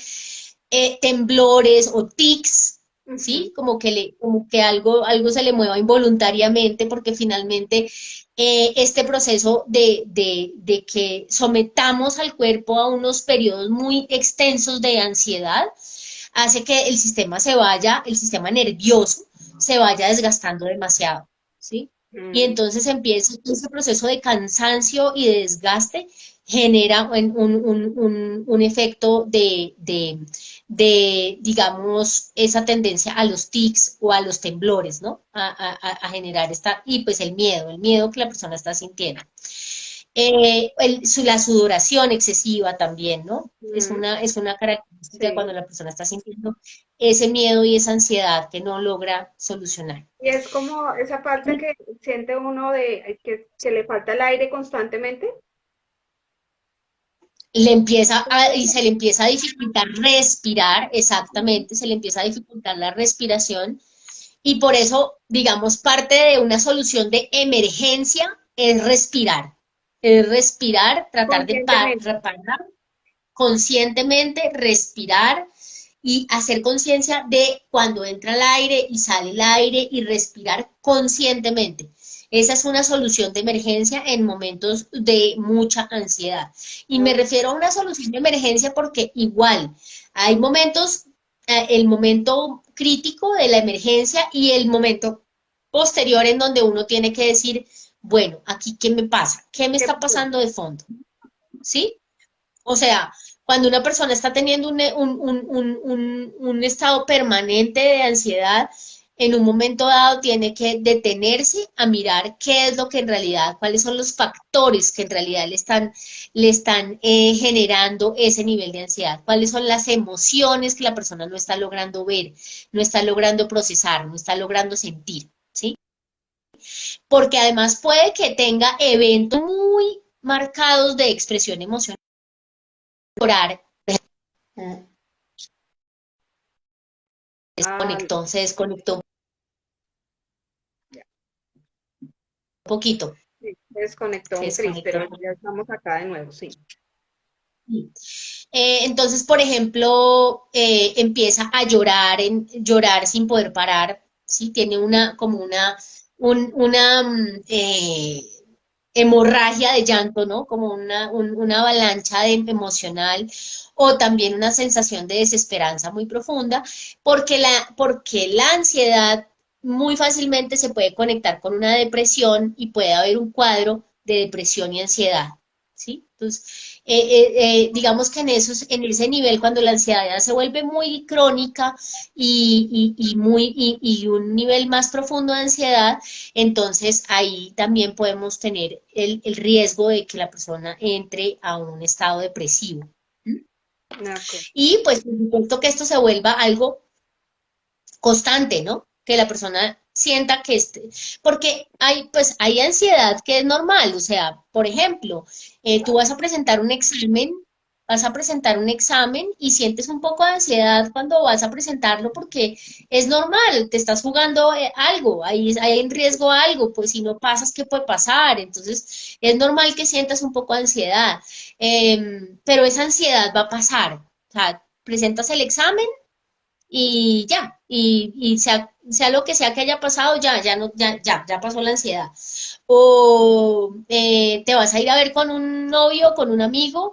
temblores o tics, Ujú. ¿sí? Como que algo se le mueva involuntariamente, porque finalmente este proceso de que sometamos al cuerpo a unos periodos muy extensos de ansiedad hace que el sistema nervioso se vaya desgastando demasiado, ¿sí? Y Mm. entonces empieza ese proceso de cansancio y de desgaste, genera un efecto digamos, esa tendencia a los tics o a los temblores, ¿no? A generar y pues el miedo que la persona está sintiendo. La sudoración excesiva también, ¿no? Ujú, Es una característica sí. cuando la persona está sintiendo ese miedo y esa ansiedad que no logra solucionar. Y es como esa parte que siente uno de que le falta el aire constantemente. Y se le empieza a dificultar respirar, exactamente, se le empieza a dificultar la respiración y por eso, digamos, parte de una solución de emergencia es respirar, tratar de Conscientemente. parar conscientemente, respirar y hacer conciencia de cuando entra el aire y sale el aire y respirar conscientemente. Esa es una solución de emergencia en momentos de mucha ansiedad. Y me Ok. refiero a una solución de emergencia porque igual hay momentos, el momento crítico de la emergencia y el momento posterior en donde uno tiene que decir, bueno, aquí qué me pasa, qué me ¿Qué está pasó? pasando de fondo, ¿sí? O sea, cuando una persona está teniendo un estado permanente de ansiedad, en un momento dado tiene que detenerse a mirar qué es lo que en realidad, cuáles son los factores que en realidad le están generando ese nivel de ansiedad, cuáles son las emociones que la persona no está logrando ver, no está logrando procesar, no está logrando sentir, ¿sí? Porque además puede que tenga eventos muy marcados de expresión emocional. Ah, Se desconectó un ya, poquito, sí, se desconectó se un tris, desconectó. pero ya estamos acá de nuevo, sí. Entonces, por ejemplo, empieza a llorar, llorar sin poder parar, ¿sí? Tiene como una hemorragia de llanto, ¿no? Como una avalancha emocional o también una sensación de desesperanza muy profunda, porque la ansiedad muy fácilmente se puede conectar con una depresión y puede haber un cuadro de depresión y ansiedad, ¿sí? Entonces, digamos que en ese nivel, cuando la ansiedad ya se vuelve muy crónica y un nivel más profundo de ansiedad, entonces ahí también podemos tener el riesgo de que la persona entre a un estado depresivo. ¿Mm? Ok. Y pues por supuesto que esto se vuelva algo constante, ¿no? Que la persona sienta que porque pues hay ansiedad que es normal, o sea, por ejemplo, tú vas a presentar un examen y sientes un poco de ansiedad cuando vas a presentarlo porque es normal, te estás jugando algo, hay en riesgo algo, pues si no pasas, ¿qué puede pasar? Entonces, es normal que sientas un poco de ansiedad, pero esa ansiedad va a pasar, o sea, presentas el examen y ya, y sea lo que sea que haya pasado, ya no, ya pasó la ansiedad. O te vas a ir a ver con un novio, con un amigo,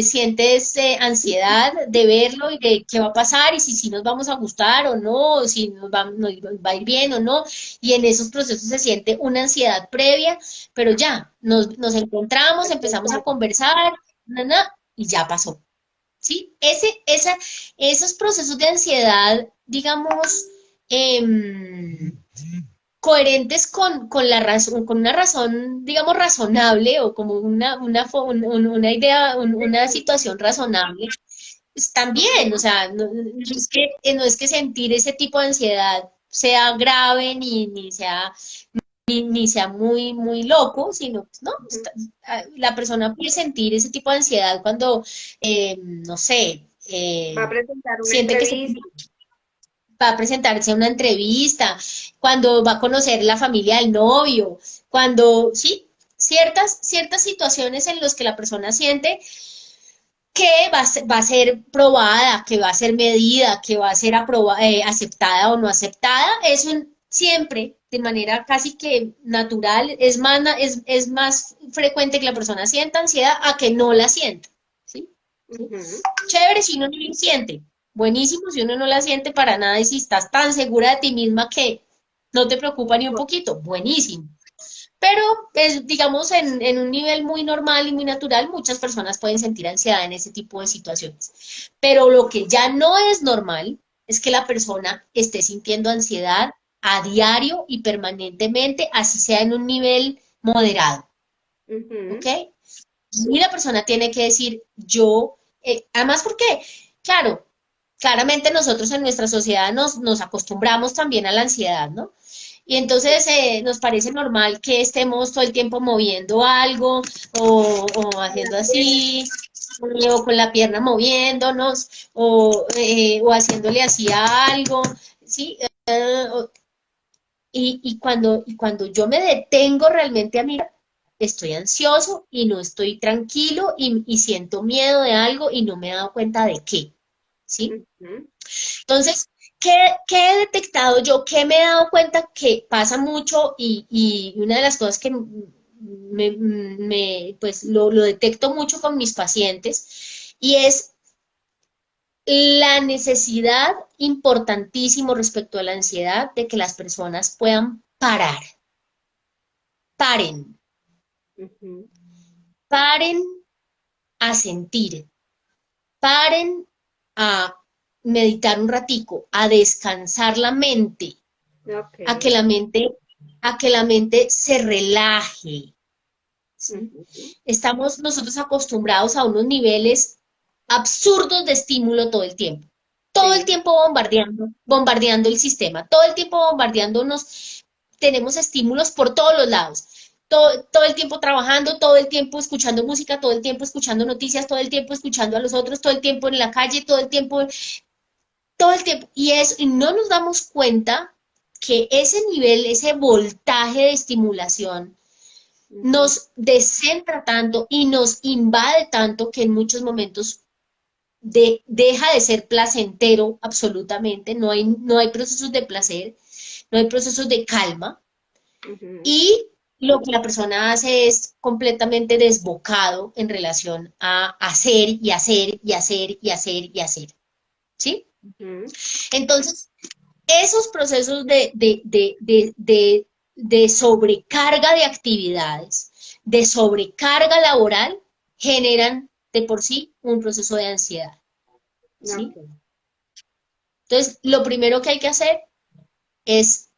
sientes ansiedad de verlo y de qué va a pasar y si nos vamos a gustar o no, o si nos va a ir bien o no, y en esos procesos se siente una ansiedad previa, pero ya, nos encontramos, empezamos a conversar, y ya pasó. ¿Sí? Esos procesos de ansiedad, digamos, em, coherentes con la razón, con una razón, digamos, razonable o como una idea, una situación razonable, pues también, o Ujú. sea, no es que sentir ese tipo de ansiedad sea grave ni sea muy loco, sino, ¿no? Ujú. La persona puede sentir ese tipo de ansiedad cuando, no sé, Va a presentar una siente que entrevista. va a presentarse a una entrevista, cuando va a conocer la familia del novio, cuando, sí, ciertas situaciones en las que la persona siente que va a ser probada, que va a ser medida, que va a ser aceptada o no aceptada, eso siempre, de manera casi que natural, es más frecuente que la persona sienta ansiedad a que no la sienta. ¿Sí? ¿Sí? Ujú. Chévere si uno no la siente, buenísimo si uno no la siente para nada y si estás tan segura de ti misma que no te preocupa ni un poquito, buenísimo. Pero, digamos, en un nivel muy normal y muy natural, muchas personas pueden sentir ansiedad en ese tipo de situaciones. Pero lo que ya no es normal es que la persona esté sintiendo ansiedad a diario y permanentemente, así sea en un nivel moderado. ¿ok? Ujú. Y la persona tiene que decir, además porque, claro, claramente nosotros en nuestra sociedad nos acostumbramos también a la ansiedad, ¿no? Y entonces nos parece normal que estemos todo el tiempo moviendo algo o haciendo así, o con la pierna moviéndonos, o haciéndole así a algo, ¿sí? Y cuando yo me detengo realmente a mirar, estoy ansioso y no estoy tranquilo y siento miedo de algo y no me he dado cuenta de qué, ¿sí? Ujú. Entonces, ¿qué, qué he detectado yo? ¿Qué me he dado cuenta que pasa mucho? Y una de las cosas que pues lo detecto mucho con mis pacientes y es la necesidad importantísimo respecto a la ansiedad de que las personas puedan parar. Paren, Ujú. paren a sentir, paren a meditar un ratico, a descansar la mente, Ok. a que la mente, a que la mente se relaje, ¿sí? Ujú. Estamos nosotros acostumbrados a unos niveles absurdos de estímulo todo el tiempo. Todo el Sí. tiempo bombardeando el sistema, todo el tiempo bombardeándonos, tenemos estímulos por todos los lados. Todo el tiempo trabajando, todo el tiempo escuchando música, todo el tiempo escuchando noticias, todo el tiempo escuchando a los otros, todo el tiempo en la calle, todo el tiempo. Y no nos damos cuenta que ese nivel, ese voltaje de estimulación Ujú. nos descentra tanto y nos invade tanto que en muchos momentos deja de ser placentero absolutamente, no hay procesos de placer, no hay procesos de calma Ujú. y lo que la persona hace es completamente desbocado en relación a hacer y hacer y hacer y hacer y hacer, ¿sí? Ujú. Entonces, esos procesos de sobrecarga de actividades, de sobrecarga laboral, generan de por sí un proceso de ansiedad, ¿sí? Ok. Entonces, lo primero que hay que hacer es,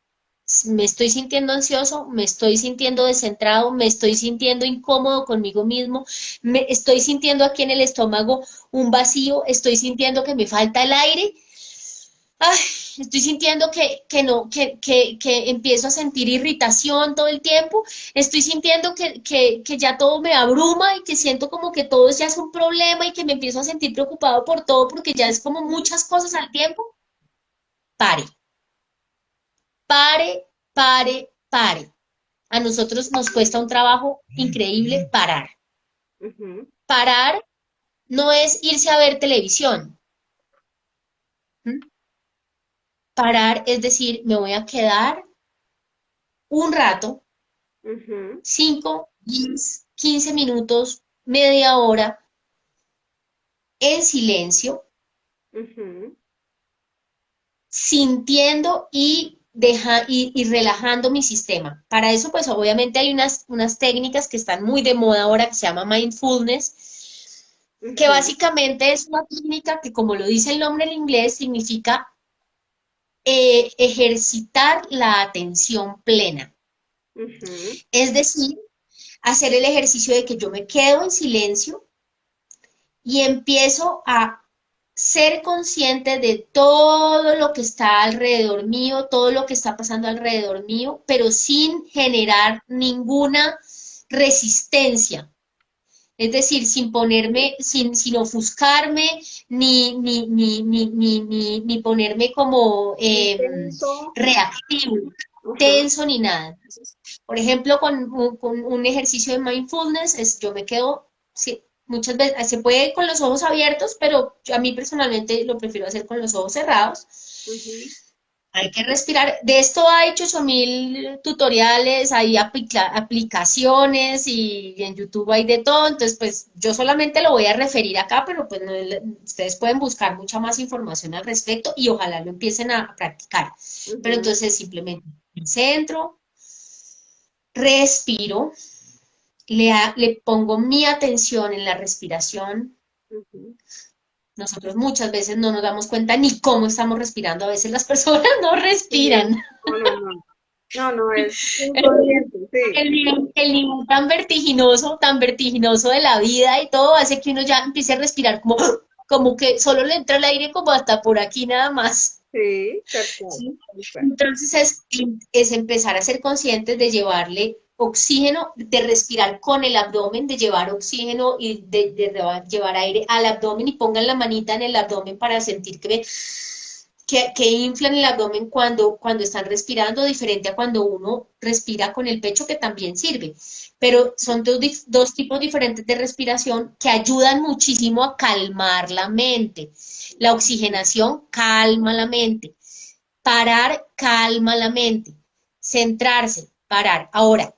me estoy sintiendo ansioso, me estoy sintiendo descentrado, me estoy sintiendo incómodo conmigo mismo, me estoy sintiendo aquí en el estómago un vacío, estoy sintiendo que me falta el aire. Ay, estoy sintiendo que no, que empiezo a sentir irritación todo el tiempo, estoy sintiendo que ya todo me abruma y que siento como que todo ya es un problema y que me empiezo a sentir preocupado por todo porque ya es como muchas cosas al tiempo. Pare, pare, pare, pare. A nosotros nos cuesta un trabajo increíble parar. Ujú. Parar no es irse a ver televisión. ¿Mm? Parar es decir, me voy a quedar un rato, Ujú. 5, 10, 15 minutos, media hora, en silencio, Ujú. sintiendo y relajando mi sistema. Para eso, pues obviamente hay unas técnicas que están muy de moda ahora que se llama mindfulness, que Ujú. básicamente es una técnica que, como lo dice el nombre en inglés, significa ejercitar la atención plena. Ujú. Es decir, hacer el ejercicio de que yo me quedo en silencio y empiezo a ser consciente de todo lo que está alrededor mío, todo lo que está pasando alrededor mío, pero sin generar ninguna resistencia. Es decir, sin ponerme, sin ofuscarme, ni ponerme como Intenso. reactivo, Ajá. tenso, ni nada. Entonces, por ejemplo, con un ejercicio de mindfulness, yo me quedo, sí, muchas veces, se puede con los ojos abiertos, pero yo, a mí personalmente lo prefiero hacer con los ojos cerrados. Ujú. Hay que respirar. De esto hay 8000 tutoriales, hay aplicaciones y en YouTube hay de todo. Entonces, pues yo solamente lo voy a referir acá, pero pues ustedes pueden buscar mucha más información al respecto y ojalá lo empiecen a practicar. Pero Ujú. entonces simplemente me centro, respiro, le pongo mi atención en la respiración. Ujú. Nosotros muchas veces no nos damos cuenta ni cómo estamos respirando. A veces las personas no Sí, respiran. no, no, no. No, no, es inconsciente, sí. El nivel tan vertiginoso de la vida y todo hace que uno ya empiece a respirar como, como que solo le entra el aire como hasta por aquí nada más. Sí, tal cual, ¿Sí? tal cual. Entonces es empezar a ser conscientes de llevarle oxígeno, de respirar con el abdomen, de llevar oxígeno y de llevar aire al abdomen y pongan la manita en el abdomen para sentir que inflan el abdomen cuando están respirando, diferente a cuando uno respira con el pecho, que también sirve. Pero son dos tipos diferentes de respiración que ayudan muchísimo a calmar la mente. La oxigenación calma la mente. Parar calma la mente. Centrarse, parar. Ahora,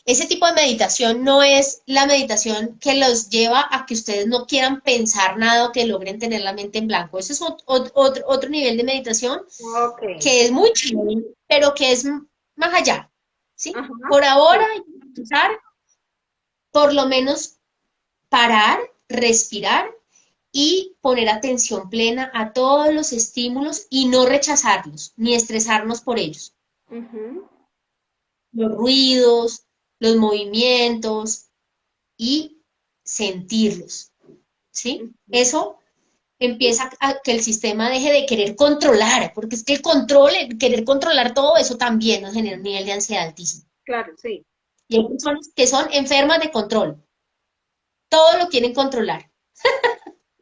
ese tipo de meditación no es la meditación que los lleva a que ustedes no quieran pensar nada o que logren tener la mente en blanco. Eso es otro nivel de meditación Ok. que es muy chévere, pero que es más allá, ¿sí? Ajá. Por ahora, Sí. empezar, por lo menos parar, respirar y poner atención plena a todos los estímulos y no rechazarlos, ni estresarnos por ellos. Ujú. Los ruidos, los movimientos y sentirlos, ¿sí? Ujú. Eso empieza a que el sistema deje de querer controlar, porque es que el control, el querer controlar todo eso también nos genera un nivel de ansiedad altísimo. Claro, sí. Y hay personas que son enfermas de control, todo lo quieren controlar,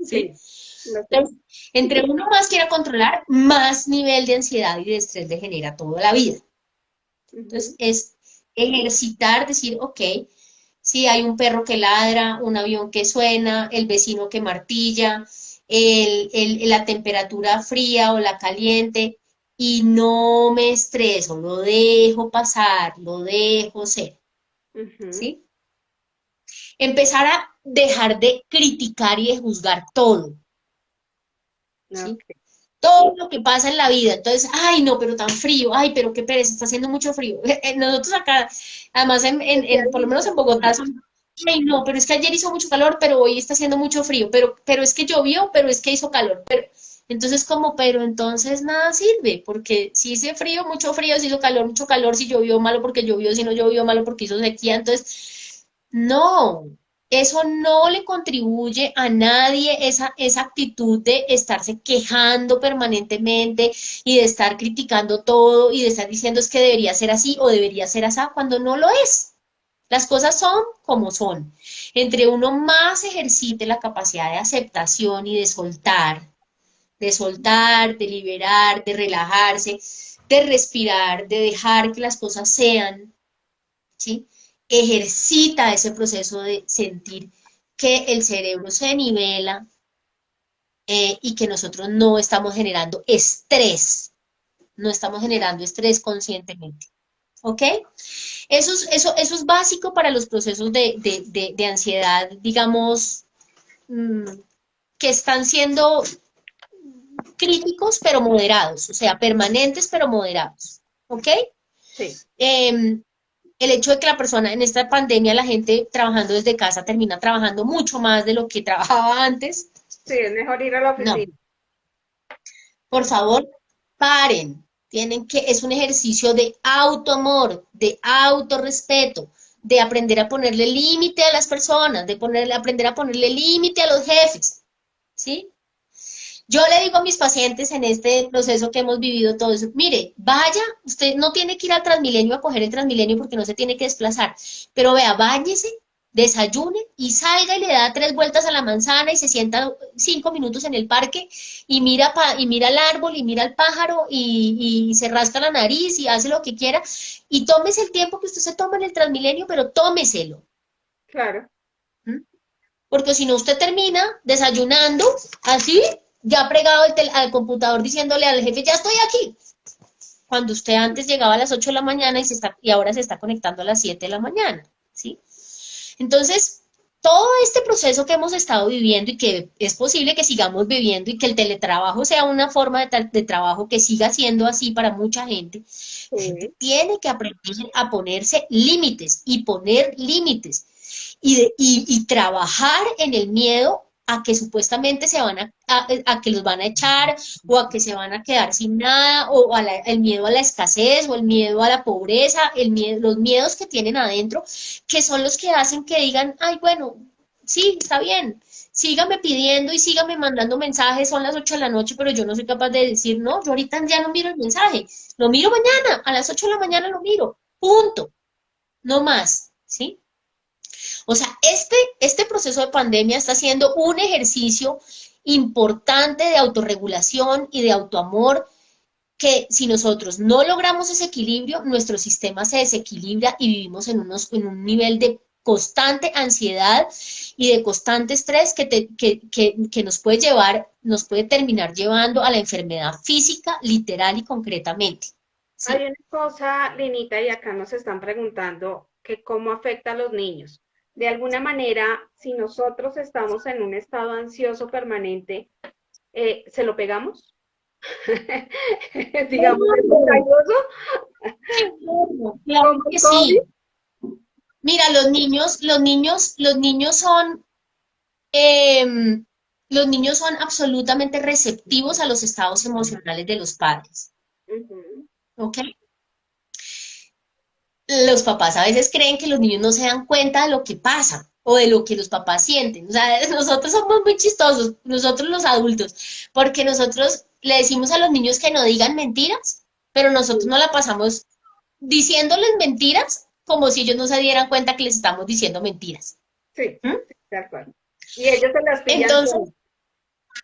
¿sí? Sí, lo sé. Entonces, entre uno más quiera controlar, más nivel de ansiedad y de estrés le genera toda la vida. Entonces, Ujú. es ejercitar, decir, ok, si hay un perro que ladra, un avión que suena, el vecino que martilla, la temperatura fría o la caliente, y no me estreso, lo dejo pasar, lo dejo ser, Ujú. ¿sí? Empezar a dejar de criticar y de juzgar todo, ¿sí? Ok. Todo lo que pasa en la vida. Entonces, ay, no, pero tan frío, ay, pero qué pereza, está haciendo mucho frío. Nosotros acá, además, por lo menos en Especialista, Bogotá, sí. son, ay, no, pero es que ayer hizo mucho calor, pero hoy está haciendo mucho frío, pero es que llovió, pero es que hizo calor. Entonces, como, pero entonces nada sirve, porque si hice frío, mucho frío, si hizo calor, mucho calor, si llovió, malo porque llovió, si no llovió, malo porque hizo sequía. Entonces, no, eso no le contribuye a nadie, esa actitud de estarse quejando permanentemente y de estar criticando todo y de estar diciendo es que debería ser así o debería ser así cuando no lo es. Las cosas son como son. Entre uno más ejercite la capacidad de aceptación y de liberar, de relajarse, de respirar, de dejar que las cosas sean, ¿sí? Ejercita ese proceso de sentir que el cerebro se nivela y que nosotros no estamos generando estrés, no estamos generando estrés conscientemente. ¿Ok? Eso es básico para los procesos de ansiedad, digamos, mmm, que están siendo críticos pero moderados, o sea, permanentes pero moderados. ¿Ok? Sí. Eh, el hecho de que la persona en esta pandemia, la gente trabajando desde casa termina trabajando mucho más de lo que trabajaba antes. Sí, es mejor ir a la No, oficina. por favor, paren. Tienen que, es un ejercicio de autoamor, de autorrespeto, de aprender a ponerle límite a las personas, aprender a ponerle límite a los jefes, ¿sí? Yo le digo a mis pacientes en este proceso que hemos vivido todo eso, mire, vaya, usted no tiene que ir al Transmilenio a coger el Transmilenio porque no se tiene que desplazar, pero vea, báñese, desayune y salga y le da 3 vueltas a la manzana y se sienta 5 minutos en el parque y mira el árbol y mira el pájaro y se rasca la nariz y hace lo que quiera y tómese el tiempo que usted se toma en el Transmilenio, pero tómeselo. Claro. ¿Mm? Porque si no usted termina desayunando así, ya pregado al computador diciéndole al jefe, ya estoy aquí, cuando usted antes llegaba a las 8 de la mañana y ahora se está conectando a las 7 de la mañana, ¿sí? Entonces, todo este proceso que hemos estado viviendo y que es posible que sigamos viviendo y que el teletrabajo sea una forma de trabajo que siga siendo así para mucha gente, la gente Sí. tiene que aprender a ponerse límites y poner límites y trabajar en el miedo a que supuestamente a que los van a echar o a que se van a quedar sin nada o el miedo a la escasez o el miedo a la pobreza, los miedos que tienen adentro, que son los que hacen que digan, ay, bueno, sí, está bien, sígame pidiendo y sígame mandando mensajes, son las 8 de la noche, pero yo no soy capaz de decir, no, yo ahorita ya no miro el mensaje, lo miro mañana, a las 8 de la mañana lo miro, punto, no más, ¿sí? O sea, este proceso de pandemia está siendo un ejercicio importante de autorregulación y de autoamor que si nosotros no logramos ese equilibrio, nuestro sistema se desequilibra y vivimos en un nivel de constante ansiedad y de constante estrés que nos puede terminar llevando a la enfermedad física, literal y concretamente. Hay ¿Sí? una cosa, Linita, y acá nos están preguntando que cómo afecta a los niños. De alguna manera, si nosotros estamos en un estado ansioso permanente, ¿se lo pegamos? Digamos, ¿es contagioso Claro, claro como el que COVID? sí. Mira, em, los niños son absolutamente receptivos a los estados emocionales de los padres, Ujú. ¿ok? Los papás a veces creen que los niños no se dan cuenta de lo que pasa o de lo que los papás sienten. O sea, nosotros somos muy chistosos, nosotros los adultos, porque nosotros le decimos a los niños que no digan mentiras, pero nosotros Sí, no la pasamos diciéndoles mentiras como si ellos no se dieran cuenta que les estamos diciendo mentiras. sí, ¿Mm? sí, de acuerdo. Y ellos se las pillan Entonces, todas.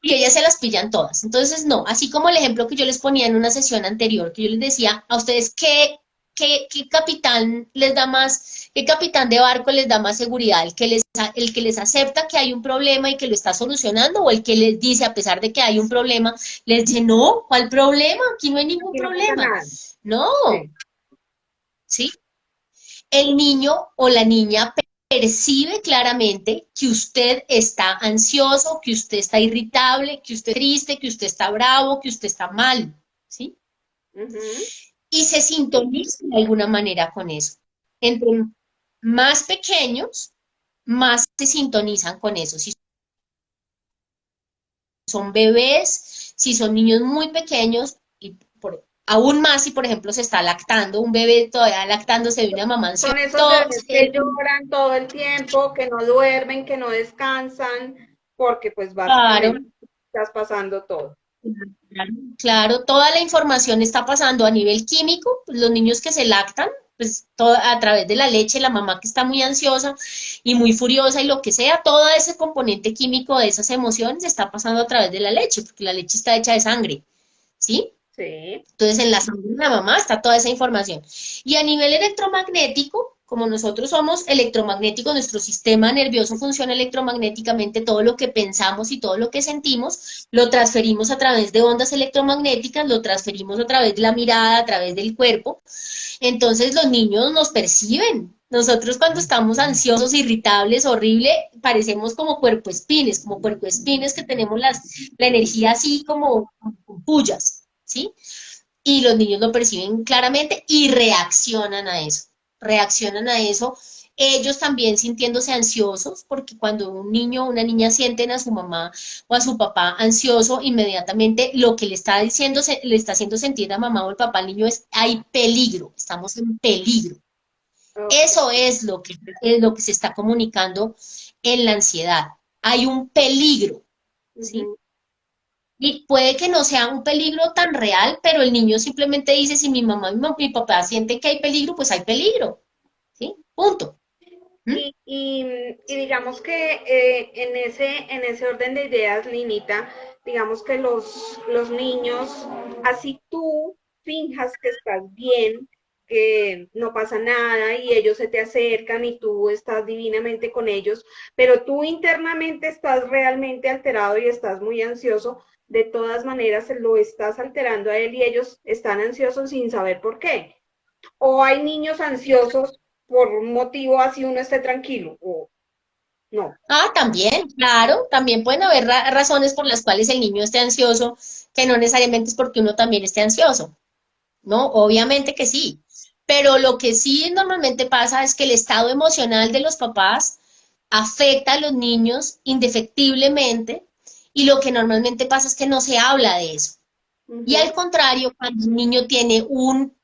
y ellas se las pillan todas. Entonces, no, así como el ejemplo que yo les ponía en una sesión anterior, que yo les decía a ustedes qué capitán les da más, qué capitán de barco les da más seguridad, el que les acepta que hay un problema y que lo está solucionando, o el que les dice, a pesar de que hay un problema, les dice, no, ¿cuál problema? Aquí no hay ningún Aquí no pasa problema. nada. No, Sí. ¿sí? El niño o la niña percibe claramente que usted está ansioso, que usted está irritable, que usted está triste, que usted está bravo, que usted está mal, ¿sí? Ujú. Y se sintoniza de alguna manera con eso. Entre más pequeños, más se sintonizan con eso. Si son bebés, si son niños muy pequeños, y aún más si, por ejemplo, se está lactando, un bebé todavía lactándose de una mamá ansiosa, Son esos bebés que lloran todo el tiempo, que no duermen, que no descansan, porque pues claro, básicamente estás pasando todo. claro, claro, toda la información está pasando a nivel químico, pues, los niños que se lactan, pues a través de la leche, la mamá que está muy ansiosa y muy furiosa y lo que sea, todo ese componente químico de esas emociones está pasando a través de la leche, porque la leche está hecha de sangre, ¿sí? Sí. Entonces, en la sangre de la mamá está toda esa información. Y a nivel electromagnético, como nosotros somos electromagnéticos, nuestro sistema nervioso funciona electromagnéticamente, todo lo que pensamos y todo lo que sentimos, lo transferimos a través de ondas electromagnéticas, lo transferimos a través de la mirada, a través del cuerpo. Entonces, los niños nos perciben. Nosotros cuando estamos ansiosos, irritables, horrible, parecemos como puercoespines que tenemos la energía así como pullas, ¿sí? Y los niños lo perciben claramente y reaccionan a eso. Reaccionan a eso. Ellos también sintiéndose ansiosos, porque cuando un niño o una niña sienten a su mamá o a su papá ansioso, inmediatamente lo que le está diciendo, le está haciendo sentir a mamá o el papá al niño es, hay peligro, estamos en peligro. Ok. Eso es lo que se está comunicando en la ansiedad. Hay un peligro, ¿sí? Ujú. Y puede que no sea un peligro tan real, pero el niño simplemente dice, si mi mamá y mi papá sienten que hay peligro, pues hay peligro, ¿sí? Punto. ¿Mm? Y digamos que en ese orden de ideas, Linita, digamos que los niños, así tú finjas que estás bien, que no pasa nada y ellos se te acercan y tú estás divinamente con ellos, pero tú internamente estás realmente alterado y estás muy ansioso, de todas maneras lo estás alterando a él y ellos están ansiosos sin saber por qué. O hay niños ansiosos por un motivo así uno esté tranquilo, o no. Ah, también, claro, también pueden haber razones por las cuales el niño esté ansioso, que no necesariamente es porque uno también esté ansioso, ¿no? Obviamente que sí. Pero lo que sí normalmente pasa es que el estado emocional de los papás afecta a los niños indefectiblemente y lo que normalmente pasa es que no se habla de eso. Y al Ujú. contrario, cuando un niño tiene un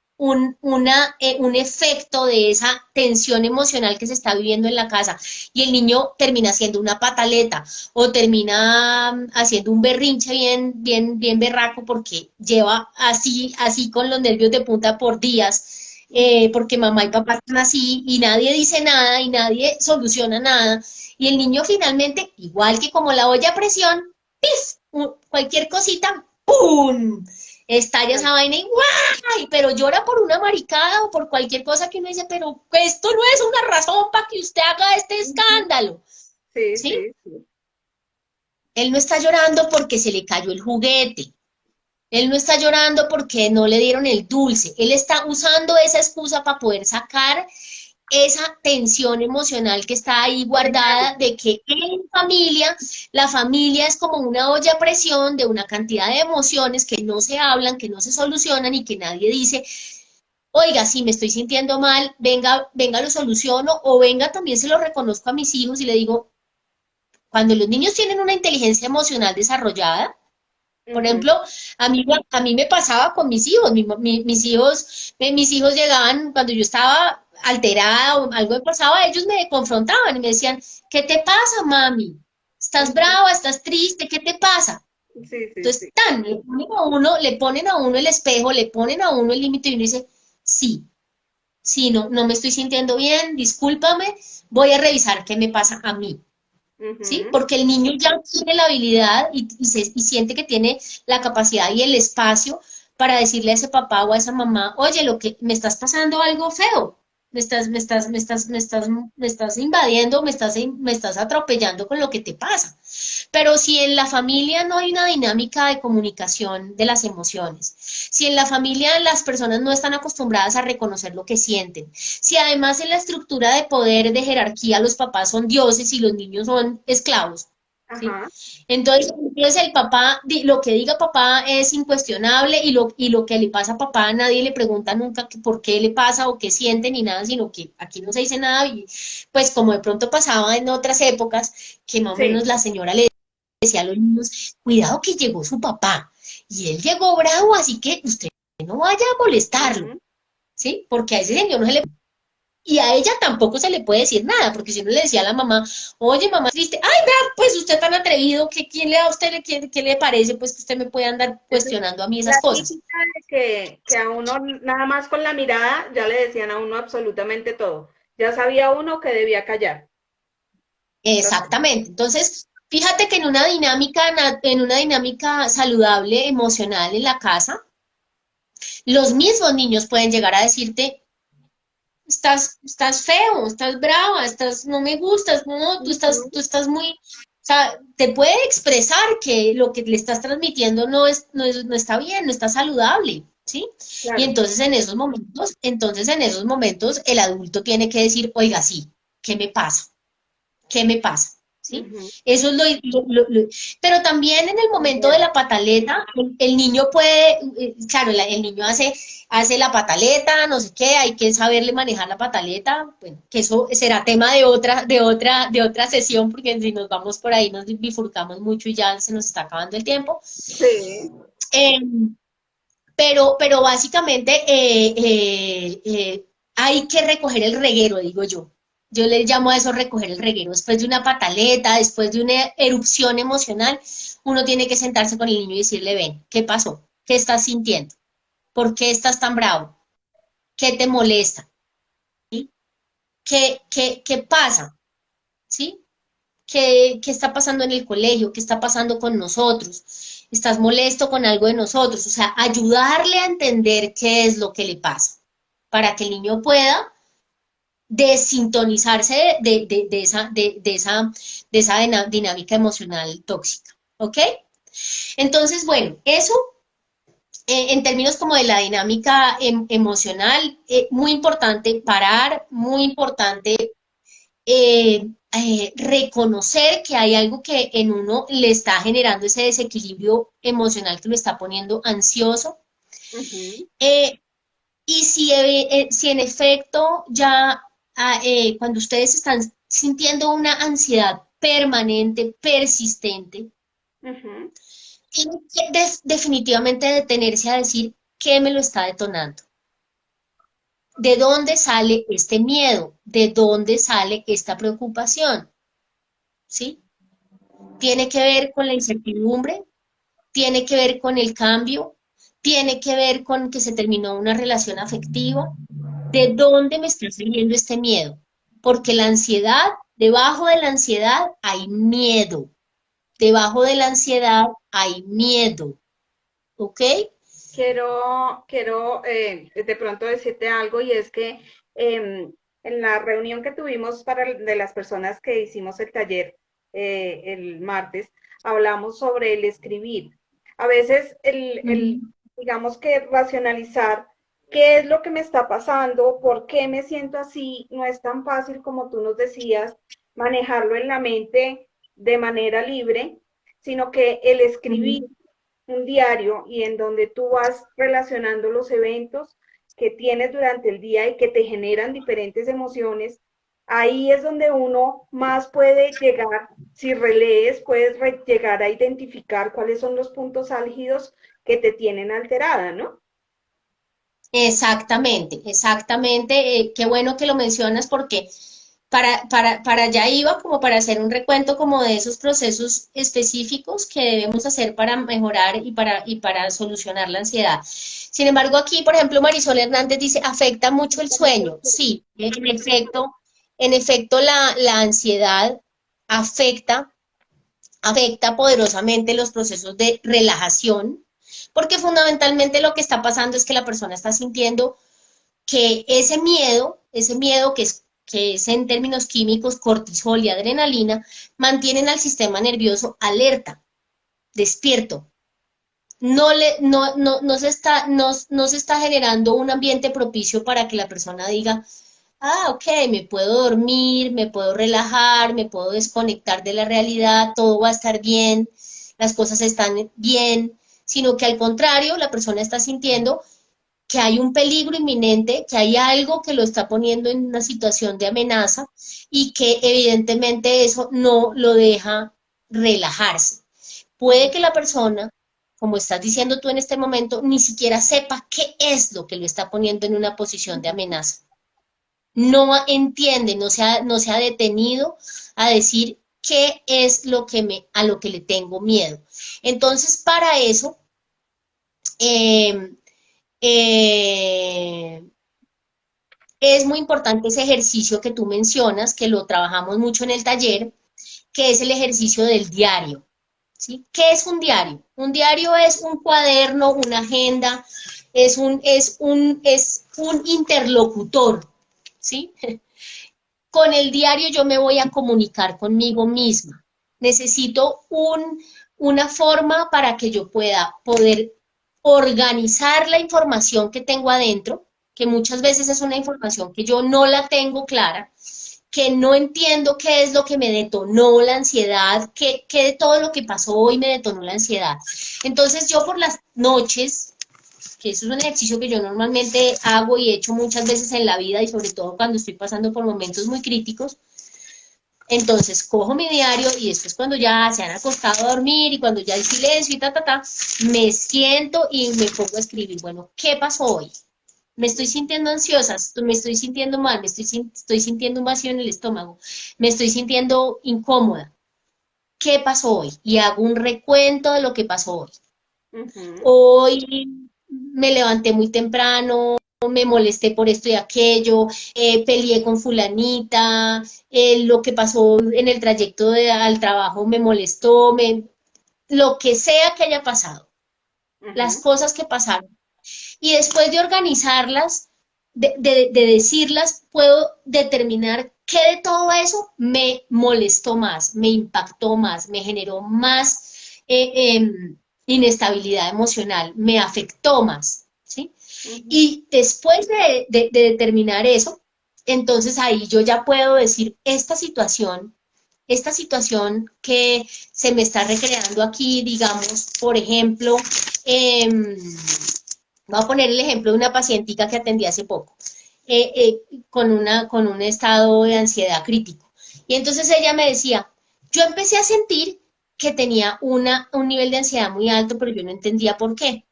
efecto de esa tensión emocional que se está viviendo en la casa y el niño termina haciendo una pataleta o termina haciendo un berrinche bien berraco porque lleva así con los nervios de punta por días, porque mamá y papá están así y nadie dice nada y nadie soluciona nada. Y el niño finalmente, igual que como la olla a presión, ¡pif! Cualquier cosita, ¡pum! Estalla esa vaina y ¡guay! Pero llora por una maricada o por cualquier cosa que uno dice, pero esto no es una razón para que usted haga este Ujú. escándalo, Sí, ¿sí? sí, sí. Él no está llorando porque se le cayó el juguete, él no está llorando porque no le dieron el dulce, él está usando esa excusa para poder sacar esa tensión emocional que está ahí guardada de que en familia, la familia es como una olla a presión de una cantidad de emociones que no se hablan, que no se solucionan y que nadie dice, oiga, si me estoy sintiendo mal, venga, lo soluciono, o venga, también se lo reconozco a mis hijos y le digo, cuando los niños tienen una inteligencia emocional desarrollada, por Ujú. ejemplo, a mí me pasaba con mis hijos, mis hijos llegaban cuando yo estaba alterada o algo me pasaba, ellos me confrontaban y me decían, ¿qué te pasa, mami? ¿Estás Ujú. brava? ¿Estás triste? ¿Qué te pasa? Sí, sí, Entonces, sí. le ponen a uno el espejo, le ponen a uno el límite y uno dice, sí, sí, no me estoy sintiendo bien, discúlpame, voy a revisar qué me pasa a mí. ¿Sí? Ujú. Porque el niño ya tiene la habilidad y siente que tiene la capacidad y el espacio para decirle a ese papá o a esa mamá, oye, lo que me estás pasando algo feo, me estás invadiendo, me estás atropellando con lo que te pasa. Pero si en la familia no hay una dinámica de comunicación de las emociones, si en la familia las personas no están acostumbradas a reconocer lo que sienten, si además en la estructura de poder, de jerarquía, los papás son dioses y los niños son esclavos, ¿sí? Ajá. Entonces el papá, lo que diga papá es incuestionable y lo que le pasa a papá nadie le pregunta nunca por qué le pasa o qué siente ni nada, sino que aquí no se dice nada y pues como de pronto pasaba en otras épocas, que más o Sí. menos la señora le decía a los niños, cuidado que llegó su papá y él llegó bravo, así que usted no vaya a molestarlo, Ujú. ¿sí? Porque a ese señor no se le y a ella tampoco se le puede decir nada, porque si uno le decía a la mamá, oye, mamá, triste, ay, vea, pues usted tan atrevido, que quién le da a usted, qué le parece, pues que usted me puede andar Esa es cuestionando a mí la esas cosas. típica de que a uno nada más con la mirada ya le decían a uno absolutamente todo. Ya sabía uno que debía callar. Exactamente. Entonces, fíjate que en una dinámica saludable, emocional en la casa, los mismos niños pueden llegar a decirte, estás feo, estás brava, no me gustas, no, tú estás, Ujú. tú estás muy, o sea, te puede expresar que lo que le estás transmitiendo no está bien, no está saludable, ¿sí? Y Claro. entonces en esos momentos el adulto tiene que decir, oiga, sí, ¿qué me pasa? ¿Qué me pasa? ¿Sí? Ujú. Eso es pero también en el momento de Bueno, la pataleta, el niño puede, claro, el niño hace la pataleta, no sé qué, hay que saberle manejar la pataleta, bueno, que eso será tema de otra sesión, porque si nos vamos por ahí nos bifurcamos mucho y ya se nos está acabando el tiempo. sí. Eh, pero básicamente hay que recoger el reguero, digo yo. Yo le llamo a eso recoger el reguero. Después de una pataleta, después de una erupción emocional, uno tiene que sentarse con el niño y decirle, ven, ¿qué pasó? ¿Qué estás sintiendo? ¿Por qué estás tan bravo? ¿Qué te molesta? ¿Sí? ¿Qué pasa? ¿Sí? ¿Qué está pasando en el colegio? ¿Qué está pasando con nosotros? ¿Estás molesto con algo de nosotros? O sea, ayudarle a entender qué es lo que le pasa, para que el niño pueda desintonizarse de esa dinámica emocional tóxica. ¿Ok? Entonces, bueno, eso en términos como de la dinámica emocional, muy importante parar, muy importante reconocer que hay algo que en uno le está generando ese desequilibrio emocional que lo está poniendo ansioso. Ujú. Eh, y si en efecto ya cuando ustedes están sintiendo una ansiedad permanente, persistente, Ujú. tiene que definitivamente detenerse a decir qué me lo está detonando. ¿De dónde sale este miedo? ¿De dónde sale esta preocupación? ¿Sí? ¿Tiene que ver con la incertidumbre? ¿Tiene que ver con el cambio? ¿Tiene que ver con que se terminó una relación afectiva? ¿De dónde me está saliendo este miedo? Porque la ansiedad, debajo de la ansiedad hay miedo. Debajo de la ansiedad hay miedo. ¿Ok? Quiero de pronto decirte algo y es que en la reunión que tuvimos de las personas que hicimos el taller el martes, hablamos sobre el escribir. A veces Ujú. digamos que racionalizar qué es lo que me está pasando, por qué me siento así, no es tan fácil como tú nos decías, manejarlo en la mente de manera libre, sino que el escribir Ujú. un diario y en donde tú vas relacionando los eventos que tienes durante el día y que te generan diferentes emociones, ahí es donde uno más puede llegar, si relees, puedes llegar a identificar cuáles son los puntos álgidos que te tienen alterada, ¿no? Exactamente, exactamente. Qué bueno que lo mencionas porque para allá iba como para hacer un recuento como de esos procesos específicos que debemos hacer para mejorar y para solucionar la ansiedad. Sin embargo, aquí, por ejemplo, Marisol Hernández dice, afecta mucho el sueño. Sí, en efecto la ansiedad afecta, afecta poderosamente los procesos de relajación, porque fundamentalmente lo que está pasando es que la persona está sintiendo que ese miedo que es en términos químicos cortisol y adrenalina, mantienen al sistema nervioso alerta, despierto. No se está generando un ambiente propicio para que la persona diga, ok, me puedo dormir, me puedo relajar, me puedo desconectar de la realidad, todo va a estar bien, las cosas están bien, sino que al contrario, la persona está sintiendo que hay un peligro inminente, que hay algo que lo está poniendo en una situación de amenaza y que evidentemente eso no lo deja relajarse. Puede que la persona, como estás diciendo tú en este momento, ni siquiera sepa qué es lo que lo está poniendo en una posición de amenaza. No entiende, no se ha detenido a decir qué es a lo que le tengo miedo. Entonces, para eso, eh, eh, es muy importante ese ejercicio que tú mencionas, que lo trabajamos mucho en el taller, que es el ejercicio del diario. ¿Sí? ¿Qué es un diario? Un diario es un cuaderno, una agenda, es un interlocutor. ¿Sí? Con el diario yo me voy a comunicar conmigo misma. Necesito una forma para que yo pueda poder organizar la información que tengo adentro, que muchas veces es una información que yo no la tengo clara, que no entiendo qué es lo que me detonó la ansiedad, qué de todo lo que pasó hoy me detonó la ansiedad. Entonces yo por las noches, que eso es un ejercicio que yo normalmente hago y he hecho muchas veces en la vida y sobre todo cuando estoy pasando por momentos muy críticos, entonces cojo mi diario y después cuando ya se han acostado a dormir y cuando ya hay silencio y me siento y me pongo a escribir, bueno, ¿qué pasó hoy? Me estoy sintiendo ansiosa, me estoy sintiendo mal, estoy sintiendo un vacío en el estómago, me estoy sintiendo incómoda. ¿Qué pasó hoy? Y hago un recuento de lo que pasó hoy. Ujú. Hoy me levanté muy temprano, me molesté por esto y aquello, peleé con fulanita, lo que pasó en el trayecto al trabajo me molestó, lo que sea que haya pasado, las Ujú. cosas que pasaron. Y después de organizarlas, de decirlas, puedo determinar qué de todo eso me molestó más, me impactó más, me generó más inestabilidad emocional, me afectó más, ¿sí? Ujú. Y después de determinar eso, entonces ahí yo ya puedo decir, esta situación que se me está recreando aquí, digamos, por ejemplo, eh, voy a poner el ejemplo de una pacientica que atendí hace poco, con un estado de ansiedad crítico. Y entonces ella me decía, yo empecé a sentir que tenía un nivel de ansiedad muy alto, pero yo no entendía por qué.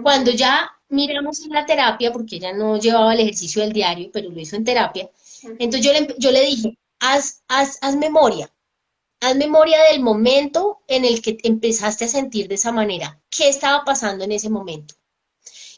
Cuando Ujú, ya miramos en la terapia, porque ella no llevaba el ejercicio del diario, pero lo hizo en terapia, entonces ujú. yo le dije, haz memoria del momento en el que empezaste a sentir de esa manera. ¿Qué estaba pasando en ese momento?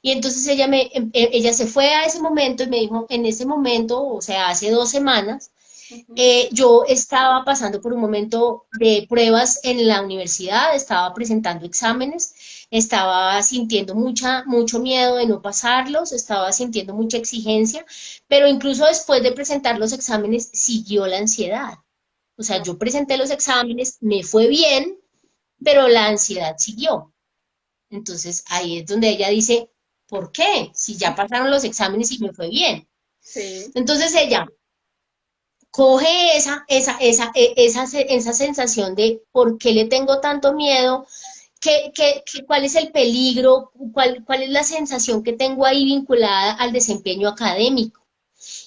Y entonces ella se fue a ese momento y me dijo, en ese momento, o sea, hace 2 semanas, Ujú. yo estaba pasando por un momento de pruebas en la universidad, estaba presentando exámenes, estaba sintiendo mucho miedo de no pasarlos, estaba sintiendo mucha exigencia, pero incluso después de presentar los exámenes siguió la ansiedad. O sea, No, yo presenté los exámenes, me fue bien, pero la ansiedad siguió. Entonces ahí es donde ella dice, ¿por qué? Si ya pasaron los exámenes y me fue bien. sí, Entonces ella coge esa sensación de por qué le tengo tanto miedo, cuál es el peligro, cuál es la sensación que tengo ahí vinculada al desempeño académico.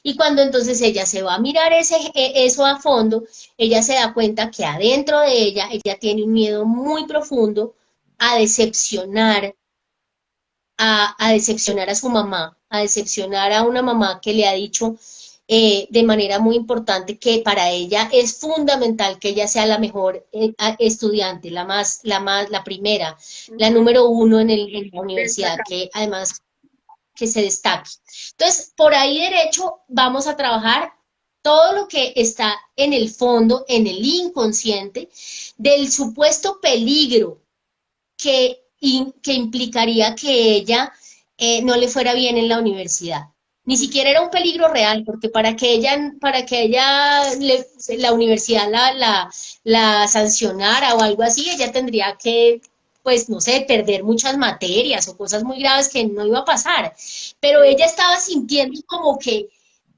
Y cuando entonces ella se va a mirar eso a fondo, ella se da cuenta que adentro de ella tiene un miedo muy profundo a decepcionar, a decepcionar a su mamá, a decepcionar a una mamá que le ha dicho de manera muy importante que para ella es fundamental que ella sea la mejor estudiante, la primera, la ujú. número uno en la universidad, Destacar. que además que se destaque. Entonces, por ahí derecho vamos a trabajar todo lo que está en el fondo, en el inconsciente, del supuesto peligro que implicaría que ella no le fuera bien en la universidad. Ni siquiera era un peligro real, porque la universidad la sancionara o algo así, ella tendría que, pues, no sé, perder muchas materias o cosas muy graves que no iba a pasar. Pero Sí. ella estaba sintiendo como que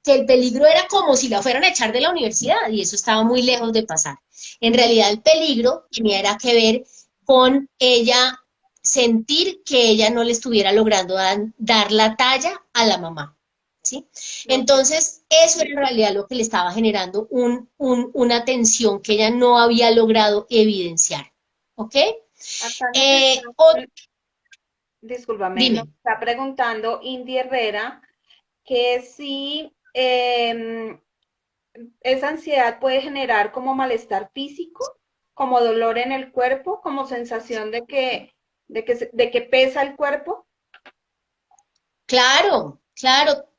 el peligro era como si la fueran a echar de la universidad y eso estaba muy lejos de pasar. En realidad el peligro tenía era que ver con ella sentir que ella no le estuviera logrando dar la talla a la mamá. ¿Sí? Ok. Entonces, eso era en realidad lo que le estaba generando una tensión que ella no había logrado evidenciar. ¿Ok? Acá nos está, Eh, o- discúlpame, nos dime. está preguntando Indy Herrera que si esa ansiedad puede generar como malestar físico, como dolor en el cuerpo, como sensación de que pesa el cuerpo. Claro,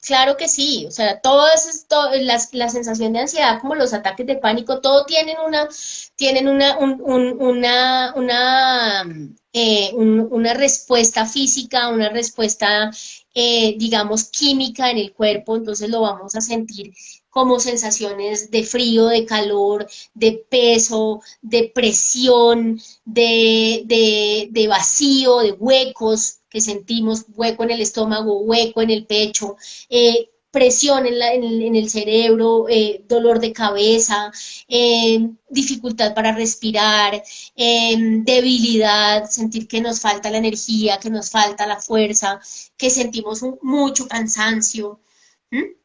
claro que sí. O sea, la sensación de ansiedad, como los ataques de pánico, todo tienen una respuesta física, una respuesta, digamos, química en el cuerpo. Entonces lo vamos a sentir como sensaciones de frío, de calor, de peso, de presión, de vacío, de huecos que sentimos, hueco en el estómago, hueco en el pecho, presión en el cerebro, dolor de cabeza, dificultad para respirar, debilidad, sentir que nos falta la energía, que nos falta la fuerza, que sentimos mucho cansancio.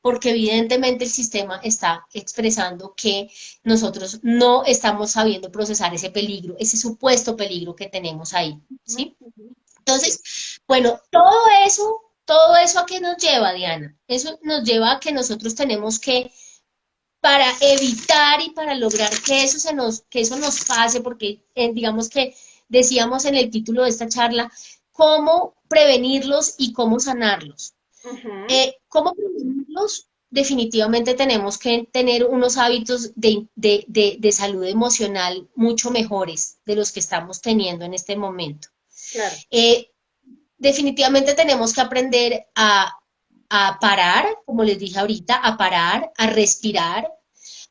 Porque evidentemente el sistema está expresando que nosotros no estamos sabiendo procesar ese peligro, ese supuesto peligro que tenemos ahí, Ujú, ¿sí? ujú. Entonces, bueno, todo eso a qué nos lleva, Diana. Eso nos lleva a que nosotros tenemos que, para evitar y para lograr que eso nos pase, porque digamos que decíamos en el título de esta charla, cómo prevenirlos y cómo sanarlos. Ujú. ¿Cómo prevenirlos? Definitivamente tenemos que tener unos hábitos de salud emocional mucho mejores de los que estamos teniendo en este momento. Claro. Eh, Definitivamente tenemos que aprender a parar, como les dije ahorita, a parar, a respirar,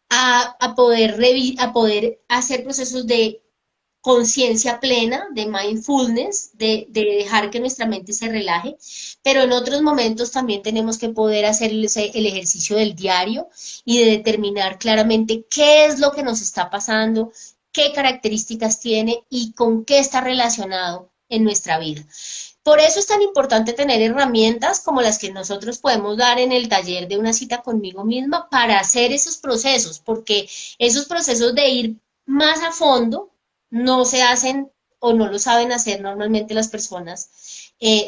a poder hacer procesos de conciencia plena, de mindfulness, de dejar que nuestra mente se relaje, pero en otros momentos también tenemos que poder hacer el ejercicio del diario y de determinar claramente qué es lo que nos está pasando, qué características tiene y con qué está relacionado en nuestra vida. Por eso es tan importante tener herramientas como las que nosotros podemos dar en el taller de una cita conmigo misma para hacer esos procesos, porque esos procesos de ir más a fondo no se hacen o no lo saben hacer normalmente las personas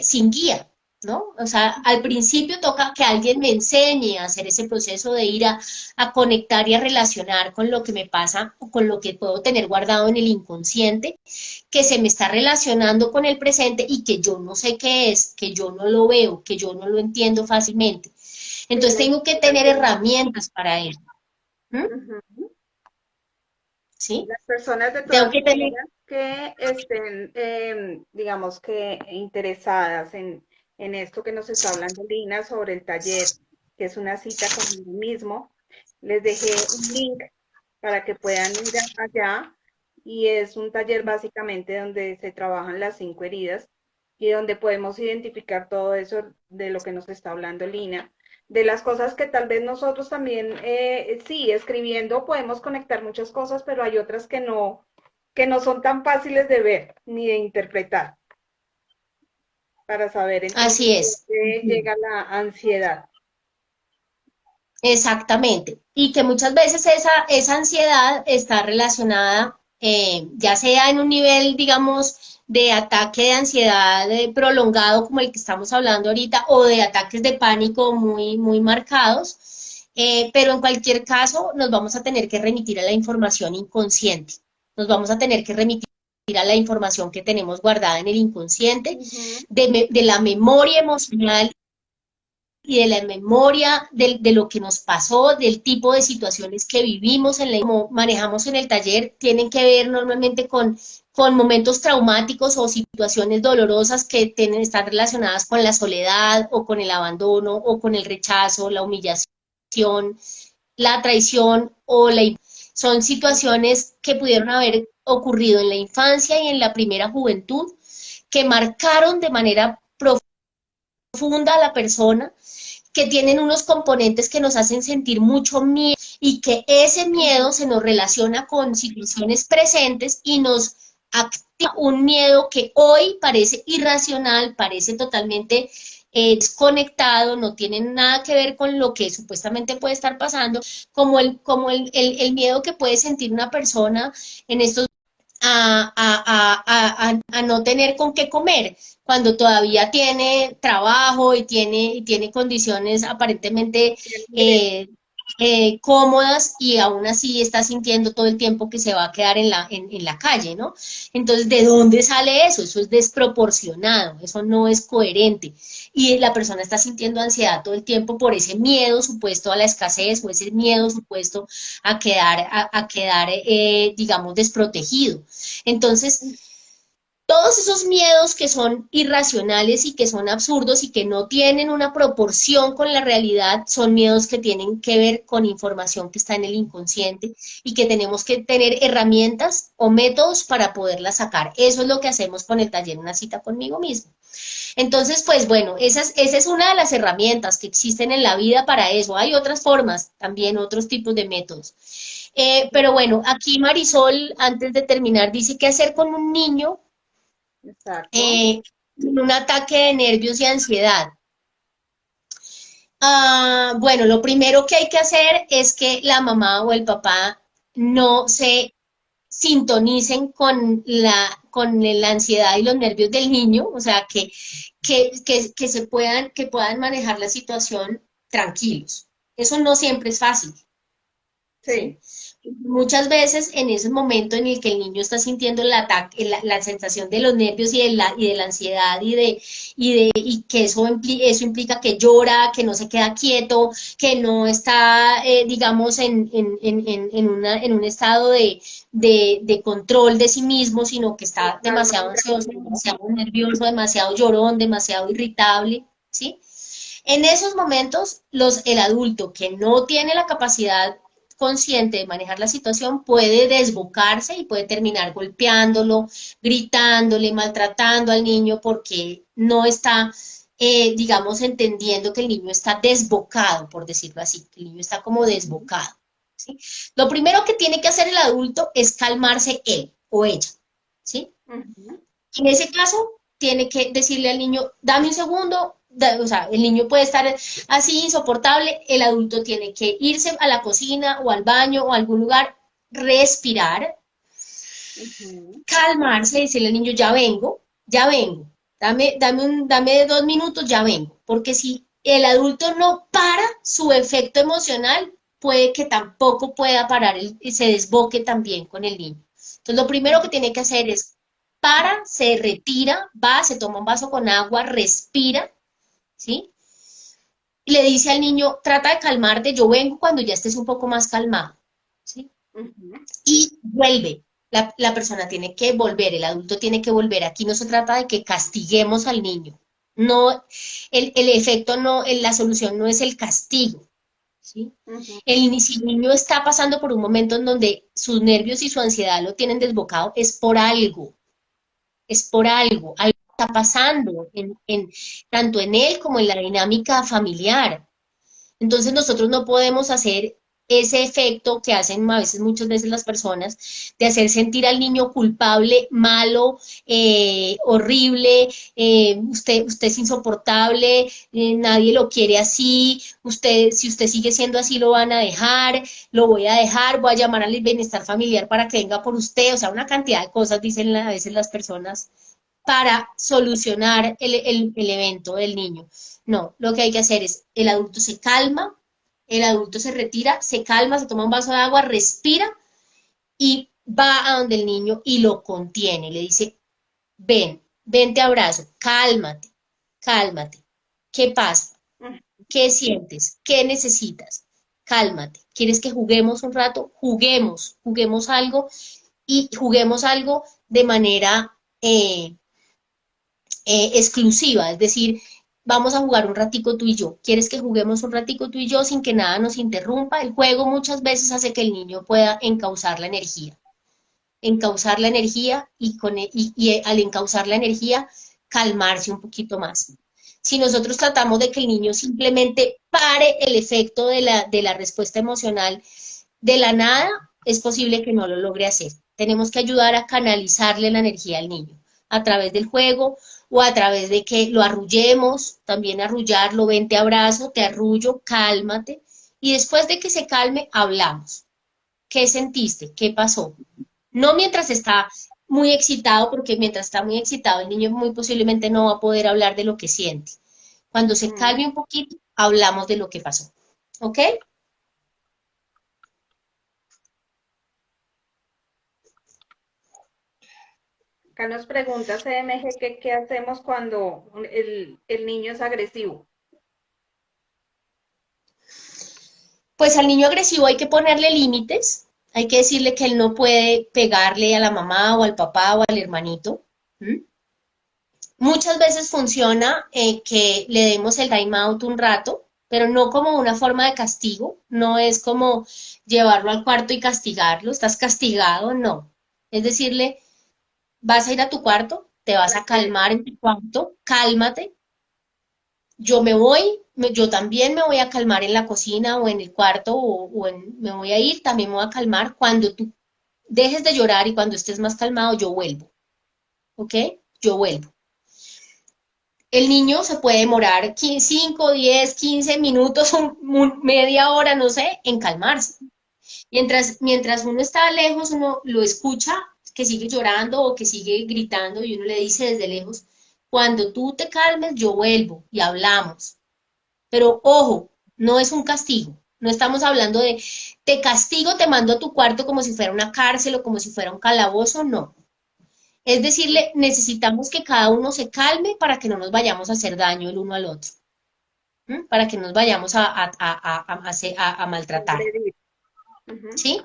sin guía, ¿no? O sea, al principio toca que alguien me enseñe a hacer ese proceso de ir a conectar y a relacionar con lo que me pasa o con lo que puedo tener guardado en el inconsciente, que se me está relacionando con el presente y que yo no sé qué es, que yo no lo veo, que yo no lo entiendo fácilmente. Sí, Entonces tengo que tener herramientas para eso. ¿Mm? ujú. ¿Sí? Las personas de Tengo todas que tener, maneras que estén, digamos que interesadas en esto que nos está hablando Lina sobre el taller, que es una cita conmigo mismo, les dejé un link para que puedan ir allá y es un taller básicamente donde se trabajan las 5 heridas y donde podemos identificar todo eso de lo que nos está hablando Lina, de las cosas que tal vez nosotros también, sí, escribiendo podemos conectar muchas cosas, pero hay otras que no son tan fáciles de ver ni de interpretar para saber entonces así por es. qué Ujú. llega la ansiedad. Exactamente. Y que muchas veces esa ansiedad está relacionada, ya sea en un nivel, digamos, de ataque de ansiedad prolongado como el que estamos hablando ahorita, o de ataques de pánico muy, muy marcados. Pero en cualquier caso, nos vamos a tener que remitir a la información inconsciente. Nos vamos a tener que remitir a la información que tenemos guardada en el inconsciente, Ujú. de la memoria emocional y de la memoria de lo que nos pasó, del tipo de situaciones que vivimos, como manejamos en el taller, tienen que ver normalmente con momentos traumáticos o situaciones dolorosas que están relacionadas con la soledad o con el abandono o con el rechazo, la humillación, la traición o la... Son situaciones que pudieron haber ocurrido en la infancia y en la primera juventud, que marcaron de manera profunda a la persona, que tienen unos componentes que nos hacen sentir mucho miedo y que ese miedo se nos relaciona con situaciones presentes y nos activa un miedo que hoy parece irracional, parece totalmente desconectado, no tiene nada que ver con lo que supuestamente puede estar pasando, como el miedo que puede sentir una persona en estos a no tener con qué comer, cuando todavía tiene trabajo y tiene condiciones aparentemente eh, cómodas y aún así está sintiendo todo el tiempo que se va a quedar en la calle, ¿no? Entonces, ¿de dónde sale eso? Eso es desproporcionado, eso no es coherente. Y la persona está sintiendo ansiedad todo el tiempo por ese miedo supuesto a la escasez o ese miedo supuesto a quedar digamos, desprotegido. Entonces, todos esos miedos que son irracionales y que son absurdos y que no tienen una proporción con la realidad, son miedos que tienen que ver con información que está en el inconsciente y que tenemos que tener herramientas o métodos para poderla sacar. Eso es lo que hacemos con el taller Una cita conmigo mismo. Entonces, pues bueno, esa es una de las herramientas que existen en la vida para eso. Hay otras formas, también otros tipos de métodos. Pero bueno, aquí Marisol, antes de terminar, dice qué hacer con un niño Exacto. eh, con un ataque de nervios y ansiedad. Bueno, lo primero que hay que hacer es que la mamá o el papá no se sintonicen con la ansiedad y los nervios del niño, o sea, que puedan manejar la situación tranquilos. Eso no siempre es fácil, ¿sí? Sí. Muchas veces en ese momento en el que el niño está sintiendo el ataque, la sensación de los nervios y de la ansiedad y que eso implica que llora, que no se queda quieto, que no está, digamos, en un estado de control de sí mismo, sino que De está calma y demasiado ansioso, tranquilidad. demasiado nervioso, demasiado llorón, demasiado irritable, ¿sí? En esos momentos, el adulto que no tiene la capacidad consciente de manejar la situación puede desbocarse y puede terminar golpeándolo, gritándole, maltratando al niño porque no está, digamos, entendiendo que el niño está desbocado, por decirlo así, que el niño está como Ujú. desbocado. ¿Sí? Lo primero que tiene que hacer el adulto es calmarse él o ella, ¿sí? Ujú. En ese caso, tiene que decirle al niño, dame un segundo, o sea, el niño puede estar así insoportable, el adulto tiene que irse a la cocina o al baño o a algún lugar, respirar, Ujú. calmarse, decirle al niño, ya vengo, dame 2 minutos, ya vengo, porque si el adulto no para su efecto emocional, puede que tampoco pueda parar y se desboque también con el niño. Entonces, lo primero que tiene que hacer es para, se retira, va, se toma un vaso con agua, respira, ¿sí? Y le dice al niño, trata de calmarte, yo vengo cuando ya estés un poco más calmado, ¿sí? Ujú. Y vuelve. La persona tiene que volver, el adulto tiene que volver. Aquí no se trata de que castiguemos al niño. No, el efecto no, la solución no es el castigo, ¿sí? Ujú. Si el niño está pasando por un momento en donde sus nervios y su ansiedad lo tienen desbocado, algo está pasando, tanto en él como en la dinámica familiar. Entonces nosotros no podemos hacer ese efecto que hacen a veces, muchas veces las personas, de hacer sentir al niño culpable, malo, horrible, usted es insoportable, nadie lo quiere así, si usted sigue siendo así lo van a dejar, lo voy a dejar, voy a llamar al bienestar familiar para que venga por usted, o sea, una cantidad de cosas dicen a veces las personas para solucionar el evento del niño. No, lo que hay que hacer es, el adulto se calma, el adulto se retira, se calma, se toma un vaso de agua, respira y va a donde el niño y lo contiene. Le dice, ven, te abrazo, cálmate, cálmate. ¿Qué pasa? ¿Qué sientes? ¿Qué necesitas? Cálmate. ¿Quieres que juguemos un rato? Juguemos algo y juguemos algo de manera exclusiva, es decir, vamos a jugar un ratico tú y yo. ¿Quieres que juguemos un ratico tú y yo sin que nada nos interrumpa? El juego muchas veces hace que el niño pueda encauzar la energía y al encauzar la energía, calmarse un poquito más. Si nosotros tratamos de que el niño simplemente pare el efecto de la respuesta emocional de la nada, es posible que no lo logre hacer. Tenemos que ayudar a canalizarle la energía al niño a través del juego o a través de que lo arrullemos, también arrullarlo, ven, te abrazo, te arrullo, cálmate, y después de que se calme, hablamos. ¿Qué sentiste? ¿Qué pasó? No mientras está muy excitado, porque mientras está muy excitado el niño muy posiblemente no va a poder hablar de lo que siente. Cuando se Ujú. calme un poquito, hablamos de lo que pasó. ¿Ok? Acá nos pregunta CMG que qué hacemos cuando el niño es agresivo. Pues al niño agresivo hay que ponerle límites, hay que decirle que él no puede pegarle a la mamá o al papá o al hermanito. ¿Mm? Muchas veces funciona que le demos el time out un rato, pero no como una forma de castigo, no es como llevarlo al cuarto y castigarlo, estás castigado, no. Es decirle, vas a ir a tu cuarto, te vas a calmar en tu cuarto, cálmate, yo también me voy a calmar en la cocina o en el cuarto me voy a ir, también me voy a calmar. Cuando tú dejes de llorar y cuando estés más calmado, yo vuelvo, ¿ok? Yo vuelvo. El niño se puede demorar 5, 10, 15 minutos, media hora, no sé, en calmarse. Mientras uno está lejos, uno lo escucha que sigue llorando o que sigue gritando y uno le dice desde lejos, cuando tú te calmes, yo vuelvo y hablamos. Pero ojo, no es un castigo. No estamos hablando de te castigo, te mando a tu cuarto como si fuera una cárcel o como si fuera un calabozo, no. Es decirle, necesitamos que cada uno se calme para que no nos vayamos a hacer daño el uno al otro, ¿m? Para que nos vayamos a maltratar, Agredir. Ujú. ¿sí?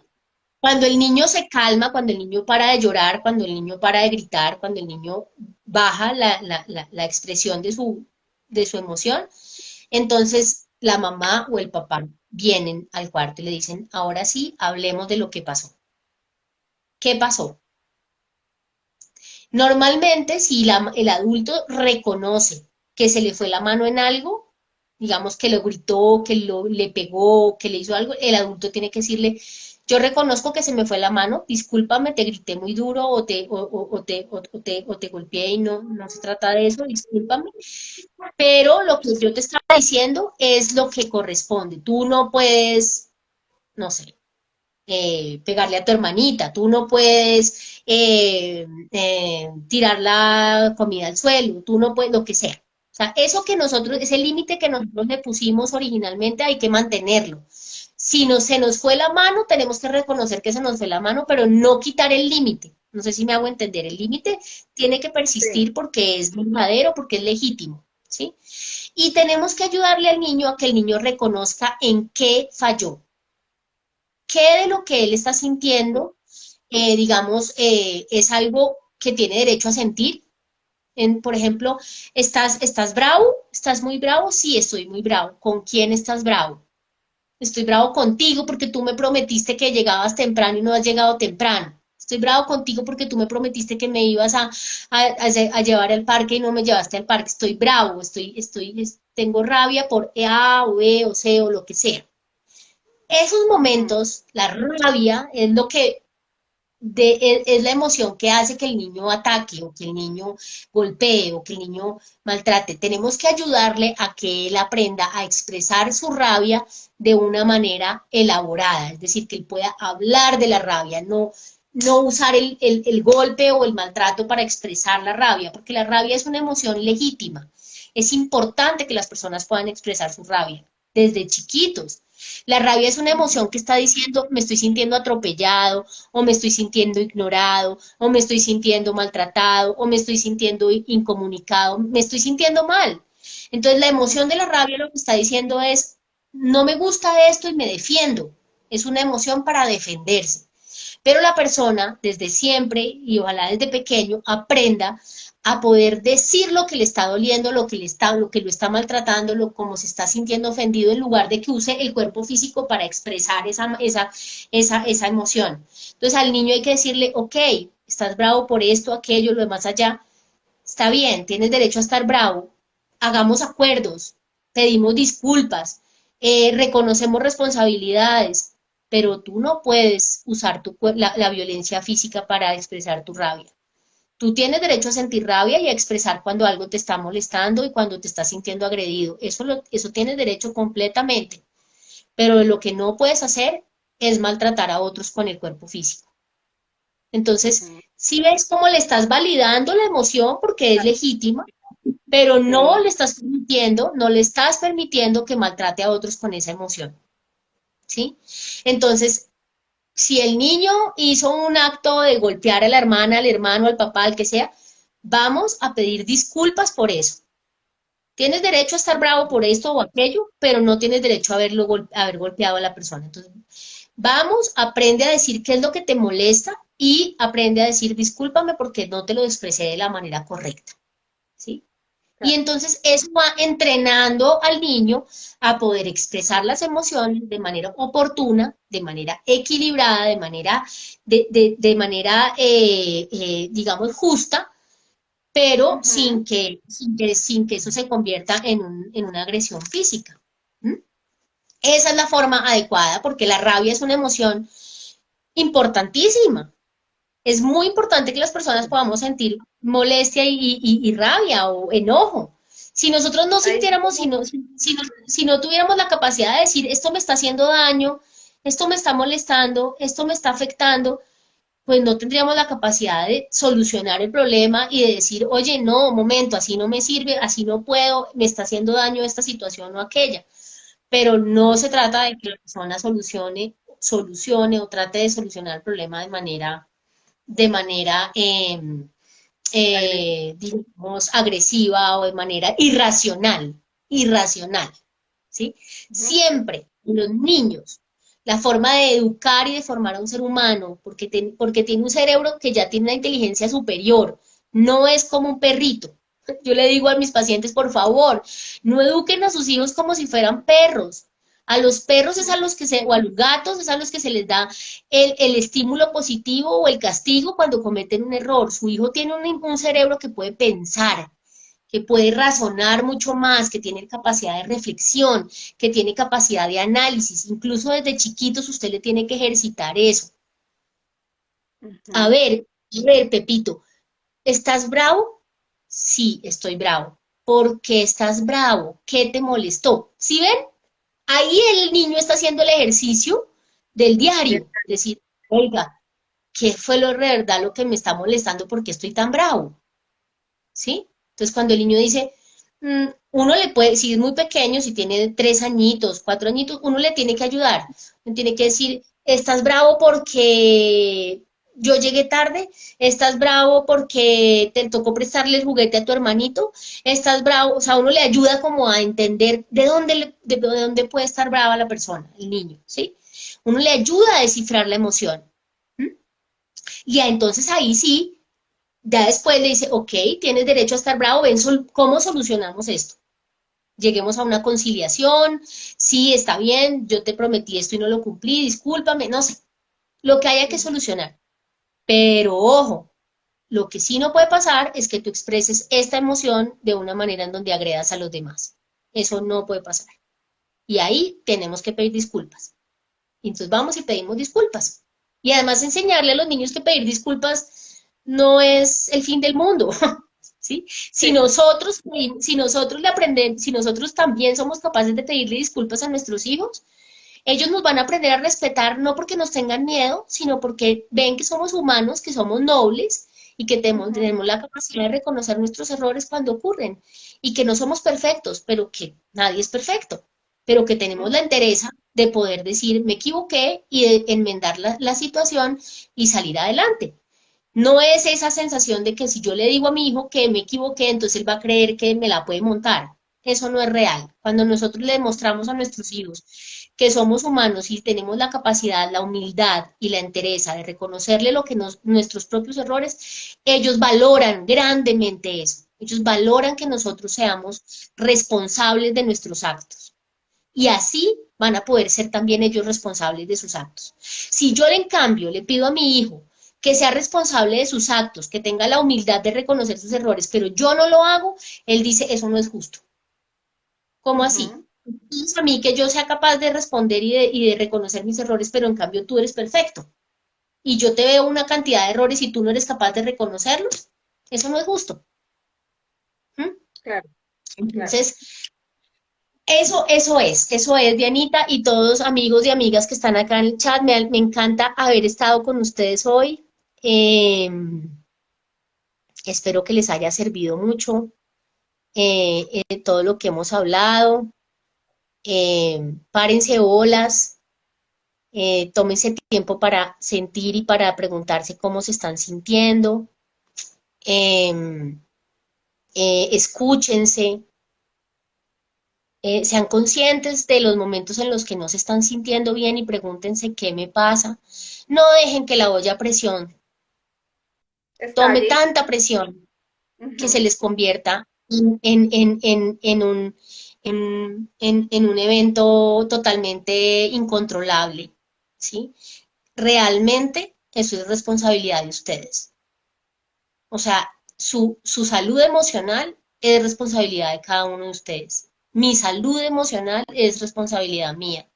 Cuando el niño se calma, cuando el niño para de llorar, cuando el niño para de gritar, cuando el niño baja la expresión de su emoción, entonces la mamá o el papá vienen al cuarto y le dicen, ahora sí, hablemos de lo que pasó. ¿Qué pasó? Normalmente, si el adulto reconoce que se le fue la mano en algo, digamos que lo gritó, le pegó, que le hizo algo, el adulto tiene que decirle, Yo reconozco que se me fue la mano, discúlpame, te grité muy duro o te golpeé y no, no se trata de eso, discúlpame, pero lo que yo te estaba diciendo es lo que corresponde. Tú no puedes, no sé, pegarle a tu hermanita, tú no puedes tirar la comida al suelo, tú no puedes, lo que sea. O sea, eso que nosotros, ese límite que nosotros le pusimos originalmente hay que mantenerlo. Si no, se nos fue la mano, tenemos que reconocer que se nos fue la mano, pero no quitar el límite. No sé si me hago entender. El límite tiene que Sí, persistir porque es verdadero, porque es legítimo, ¿sí? Y tenemos que ayudarle al niño a que el niño reconozca en qué falló, qué de lo que él está sintiendo, digamos, es algo que tiene derecho a sentir. Por ejemplo, ¿estás bravo? ¿Estás muy bravo? Sí, estoy muy bravo. ¿Con quién estás bravo? Estoy bravo contigo porque tú me prometiste que llegabas temprano y no has llegado temprano. Estoy bravo contigo porque tú me prometiste que me ibas a llevar al parque y no me llevaste al parque. Estoy bravo, tengo rabia por A o B o C o lo que sea. Esos ujú, momentos, la rabia, es lo que es la emoción que hace que el niño ataque o que el niño golpee o que el niño maltrate. Tenemos que ayudarle a que él aprenda a expresar su rabia de una manera elaborada, es decir, que él pueda hablar de la rabia, no usar el golpe o el maltrato para expresar la rabia, porque la rabia es una emoción legítima. Es importante que las personas puedan expresar su rabia desde chiquitos. La rabia es una emoción que está diciendo, me estoy sintiendo atropellado, o me estoy sintiendo ignorado, o me estoy sintiendo maltratado, o me estoy sintiendo incomunicado, me estoy sintiendo mal. Entonces la emoción de la rabia lo que está diciendo es, no me gusta esto y me defiendo. Es una emoción para defenderse. Pero la persona desde siempre y ojalá desde pequeño aprenda a poder decir lo que le está doliendo, lo que lo está maltratando, cómo se está sintiendo ofendido, en lugar de que use el cuerpo físico para expresar esa emoción. Entonces al niño hay que decirle, ok, estás bravo por esto, aquello, lo demás allá, está bien, tienes derecho a estar bravo, hagamos acuerdos, pedimos disculpas, reconocemos responsabilidades, pero tú no puedes usar la violencia física para expresar tu rabia. Tú tienes derecho a sentir rabia y a expresar cuando algo te está molestando y cuando te estás sintiendo agredido. Eso tienes derecho completamente. Pero lo que no puedes hacer es maltratar a otros con el cuerpo físico. Entonces, ujú. si ves cómo le estás validando la emoción porque es legítima, pero Sí, no le estás permitiendo que maltrate a otros con esa emoción, ¿sí? Entonces, si el niño hizo un acto de golpear a la hermana, al hermano, al papá, al que sea, vamos a pedir disculpas por eso. Tienes derecho a estar bravo por esto o aquello, pero no tienes derecho a haber golpeado a la persona. Entonces, vamos, aprende a decir qué es lo que te molesta y aprende a decir discúlpame porque no te lo expresé de la manera correcta, ¿sí? Y claro. entonces eso va entrenando al niño a poder expresar las emociones de manera oportuna, de manera equilibrada, de manera digamos, justa, pero Ujú. sin que eso se convierta en una agresión física. ¿Mm? Esa es la forma adecuada, porque la rabia es una emoción importantísima. Es muy importante que las personas podamos sentir molestia y rabia o enojo. Si nosotros no Ahí es sintiéramos, como, si no tuviéramos la capacidad de decir, esto me está haciendo daño, esto me está molestando, esto me está afectando, pues no tendríamos la capacidad de solucionar el problema y de decir, oye, no, un momento, así no me sirve, así no puedo, me está haciendo daño esta situación o aquella. Pero no se trata de que la persona solucione o trate de solucionar el problema de manera agresivo. digamos, agresiva o de manera irracional, ¿sí? Ujú. Siempre los niños, la forma de educar y de formar a un ser humano, porque tiene un cerebro que ya tiene una inteligencia superior, no es como un perrito. Yo le digo a mis pacientes, por favor, no eduquen a sus hijos como si fueran perros. A los perros es a los o a los gatos es a los que se les da el estímulo positivo o el castigo cuando cometen un error. Su hijo tiene un cerebro que puede pensar, que puede razonar mucho más, que tiene capacidad de reflexión, que tiene capacidad de análisis. Incluso desde chiquitos usted le tiene que ejercitar eso. Ujú. A ver, Pepito, ¿estás bravo? Sí, estoy bravo. ¿Por qué estás bravo? ¿Qué te molestó? ¿Sí ven? Ahí el niño está haciendo el ejercicio del Bien. diario. Decir, oiga, ¿qué fue lo de verdad lo que me está molestando? ¿Por qué estoy tan bravo? ¿Sí? Entonces, cuando el niño dice, uno le puede, si es muy pequeño, si tiene 3 añitos, 4 añitos, uno le tiene que ayudar. Uno tiene que decir, estás bravo porque yo llegué tarde, estás bravo porque te tocó prestarle el juguete a tu hermanito, estás bravo, o sea, uno le ayuda como a entender de dónde puede estar brava la persona, el niño, ¿sí? Uno le ayuda a descifrar la emoción. ¿M? Y entonces ahí sí, ya después le dice, ok, tienes derecho a estar bravo, ven, ¿cómo solucionamos esto? Lleguemos a una conciliación, sí, está bien, yo te prometí esto y no lo cumplí, discúlpame, no sé, lo que haya que solucionar. Pero ojo, lo que sí no puede pasar es que tú expreses esta emoción de una manera en donde agredas a los demás. Eso no puede pasar. Y ahí tenemos que pedir disculpas. Entonces vamos y pedimos disculpas. Y además enseñarle a los niños que pedir disculpas no es el fin del mundo. ¿Sí? Sí. Si nosotros le aprendemos, si nosotros también somos capaces de pedirle disculpas a nuestros hijos, ellos nos van a aprender a respetar no porque nos tengan miedo, sino porque ven que somos humanos, que somos nobles y que Ujú. tenemos la capacidad de reconocer nuestros errores cuando ocurren y que no somos perfectos, pero que nadie es perfecto, pero que tenemos la entereza de poder decir me equivoqué y de enmendar la situación y salir adelante. No es esa sensación de que si yo le digo a mi hijo que me equivoqué, entonces él va a creer que me la puede montar. Eso no es real. Cuando nosotros le demostramos a nuestros hijos que somos humanos y tenemos la capacidad, la humildad y la entereza de reconocerle lo que nuestros propios errores, ellos valoran grandemente eso. Ellos valoran que nosotros seamos responsables de nuestros actos. Y así van a poder ser también ellos responsables de sus actos. Si yo, en cambio, le pido a mi hijo que sea responsable de sus actos, que tenga la humildad de reconocer sus errores, pero yo no lo hago, él dice, eso no es justo. ¿Cómo así? Ujú. Entonces, a mí que yo sea capaz de responder y de reconocer mis errores, pero en cambio tú eres perfecto. Y yo te veo una cantidad de errores y tú no eres capaz de reconocerlos. Eso no es justo. ¿Mm? Claro, claro. Entonces, eso es, Dianita, y todos amigos y amigas que están acá en el chat, me encanta haber estado con ustedes hoy. Eh, Espero que les haya servido mucho todo lo que hemos hablado. Párense bolas, tómense tiempo para sentir y para preguntarse cómo se están sintiendo. Eh, Escúchense, sean conscientes de los momentos en los que no se están sintiendo bien y pregúntense qué me pasa. No dejen que la olla a presión tome Estalle. tanta presión que se Ujú. les convierta en un evento totalmente incontrolable, ¿sí? Realmente eso es responsabilidad de ustedes. O sea, su salud emocional es responsabilidad de cada uno de ustedes. Mi salud emocional es responsabilidad mía.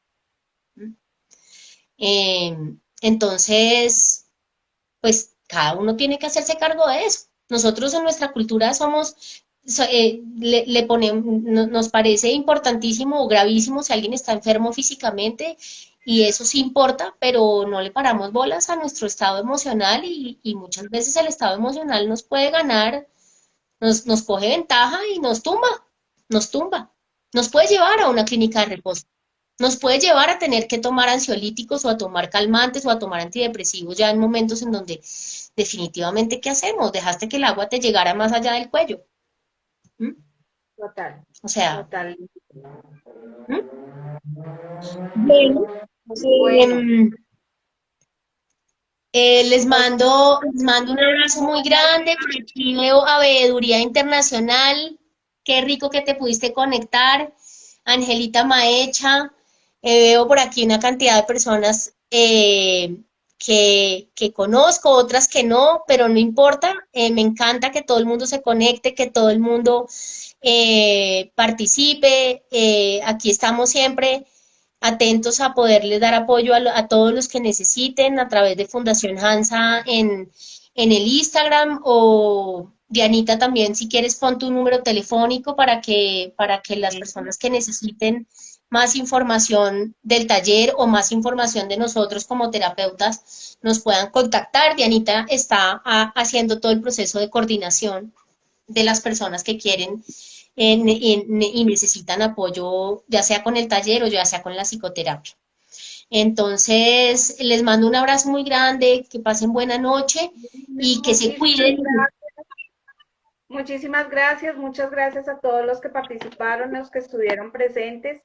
Eh, entonces, pues cada uno tiene que hacerse cargo de eso. Nosotros en nuestra cultura le ponemos, nos parece importantísimo o gravísimo si alguien está enfermo físicamente y eso sí importa, pero no le paramos bolas a nuestro estado emocional y muchas veces el estado emocional nos puede ganar, nos coge ventaja y nos tumba, nos puede llevar a una clínica de reposo. Nos puede llevar a tener que tomar ansiolíticos o a tomar calmantes o a tomar antidepresivos ya en momentos en donde definitivamente, ¿qué hacemos? Dejaste que el agua te llegara más allá del cuello. ¿Mm? Total, O sea, total. ¿mm? Bueno, Bueno, eh, pues les mando un abrazo muy grande. Por aquí veo a Veeduría Internacional. Qué rico que te pudiste conectar. Angelita Maecha. Veo por aquí una cantidad de personas que conozco, otras que no, pero no importa, me encanta que todo el mundo se conecte, que todo el mundo participe, aquí estamos siempre atentos a poderles dar apoyo a todos los que necesiten a través de Fundación Hansa en el Instagram o Dianita también, si quieres, pon tu número telefónico para que las personas que necesiten más información del taller o más información de nosotros como terapeutas nos puedan contactar. Dianita está haciendo todo el proceso de coordinación de las personas que quieren y necesitan apoyo, ya sea con el taller o ya sea con la psicoterapia. Entonces, les mando un abrazo muy grande, que pasen buena noche y que se Muchísimas cuiden. gracias. Muchísimas gracias, muchas gracias a todos los que participaron, los que estuvieron presentes.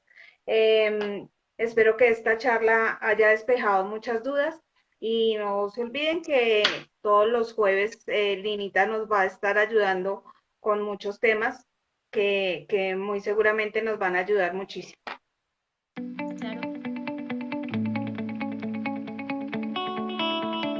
Espero que esta charla haya despejado muchas dudas y no se olviden que todos los jueves Linita nos va a estar ayudando con muchos temas que muy seguramente nos van a ayudar muchísimo.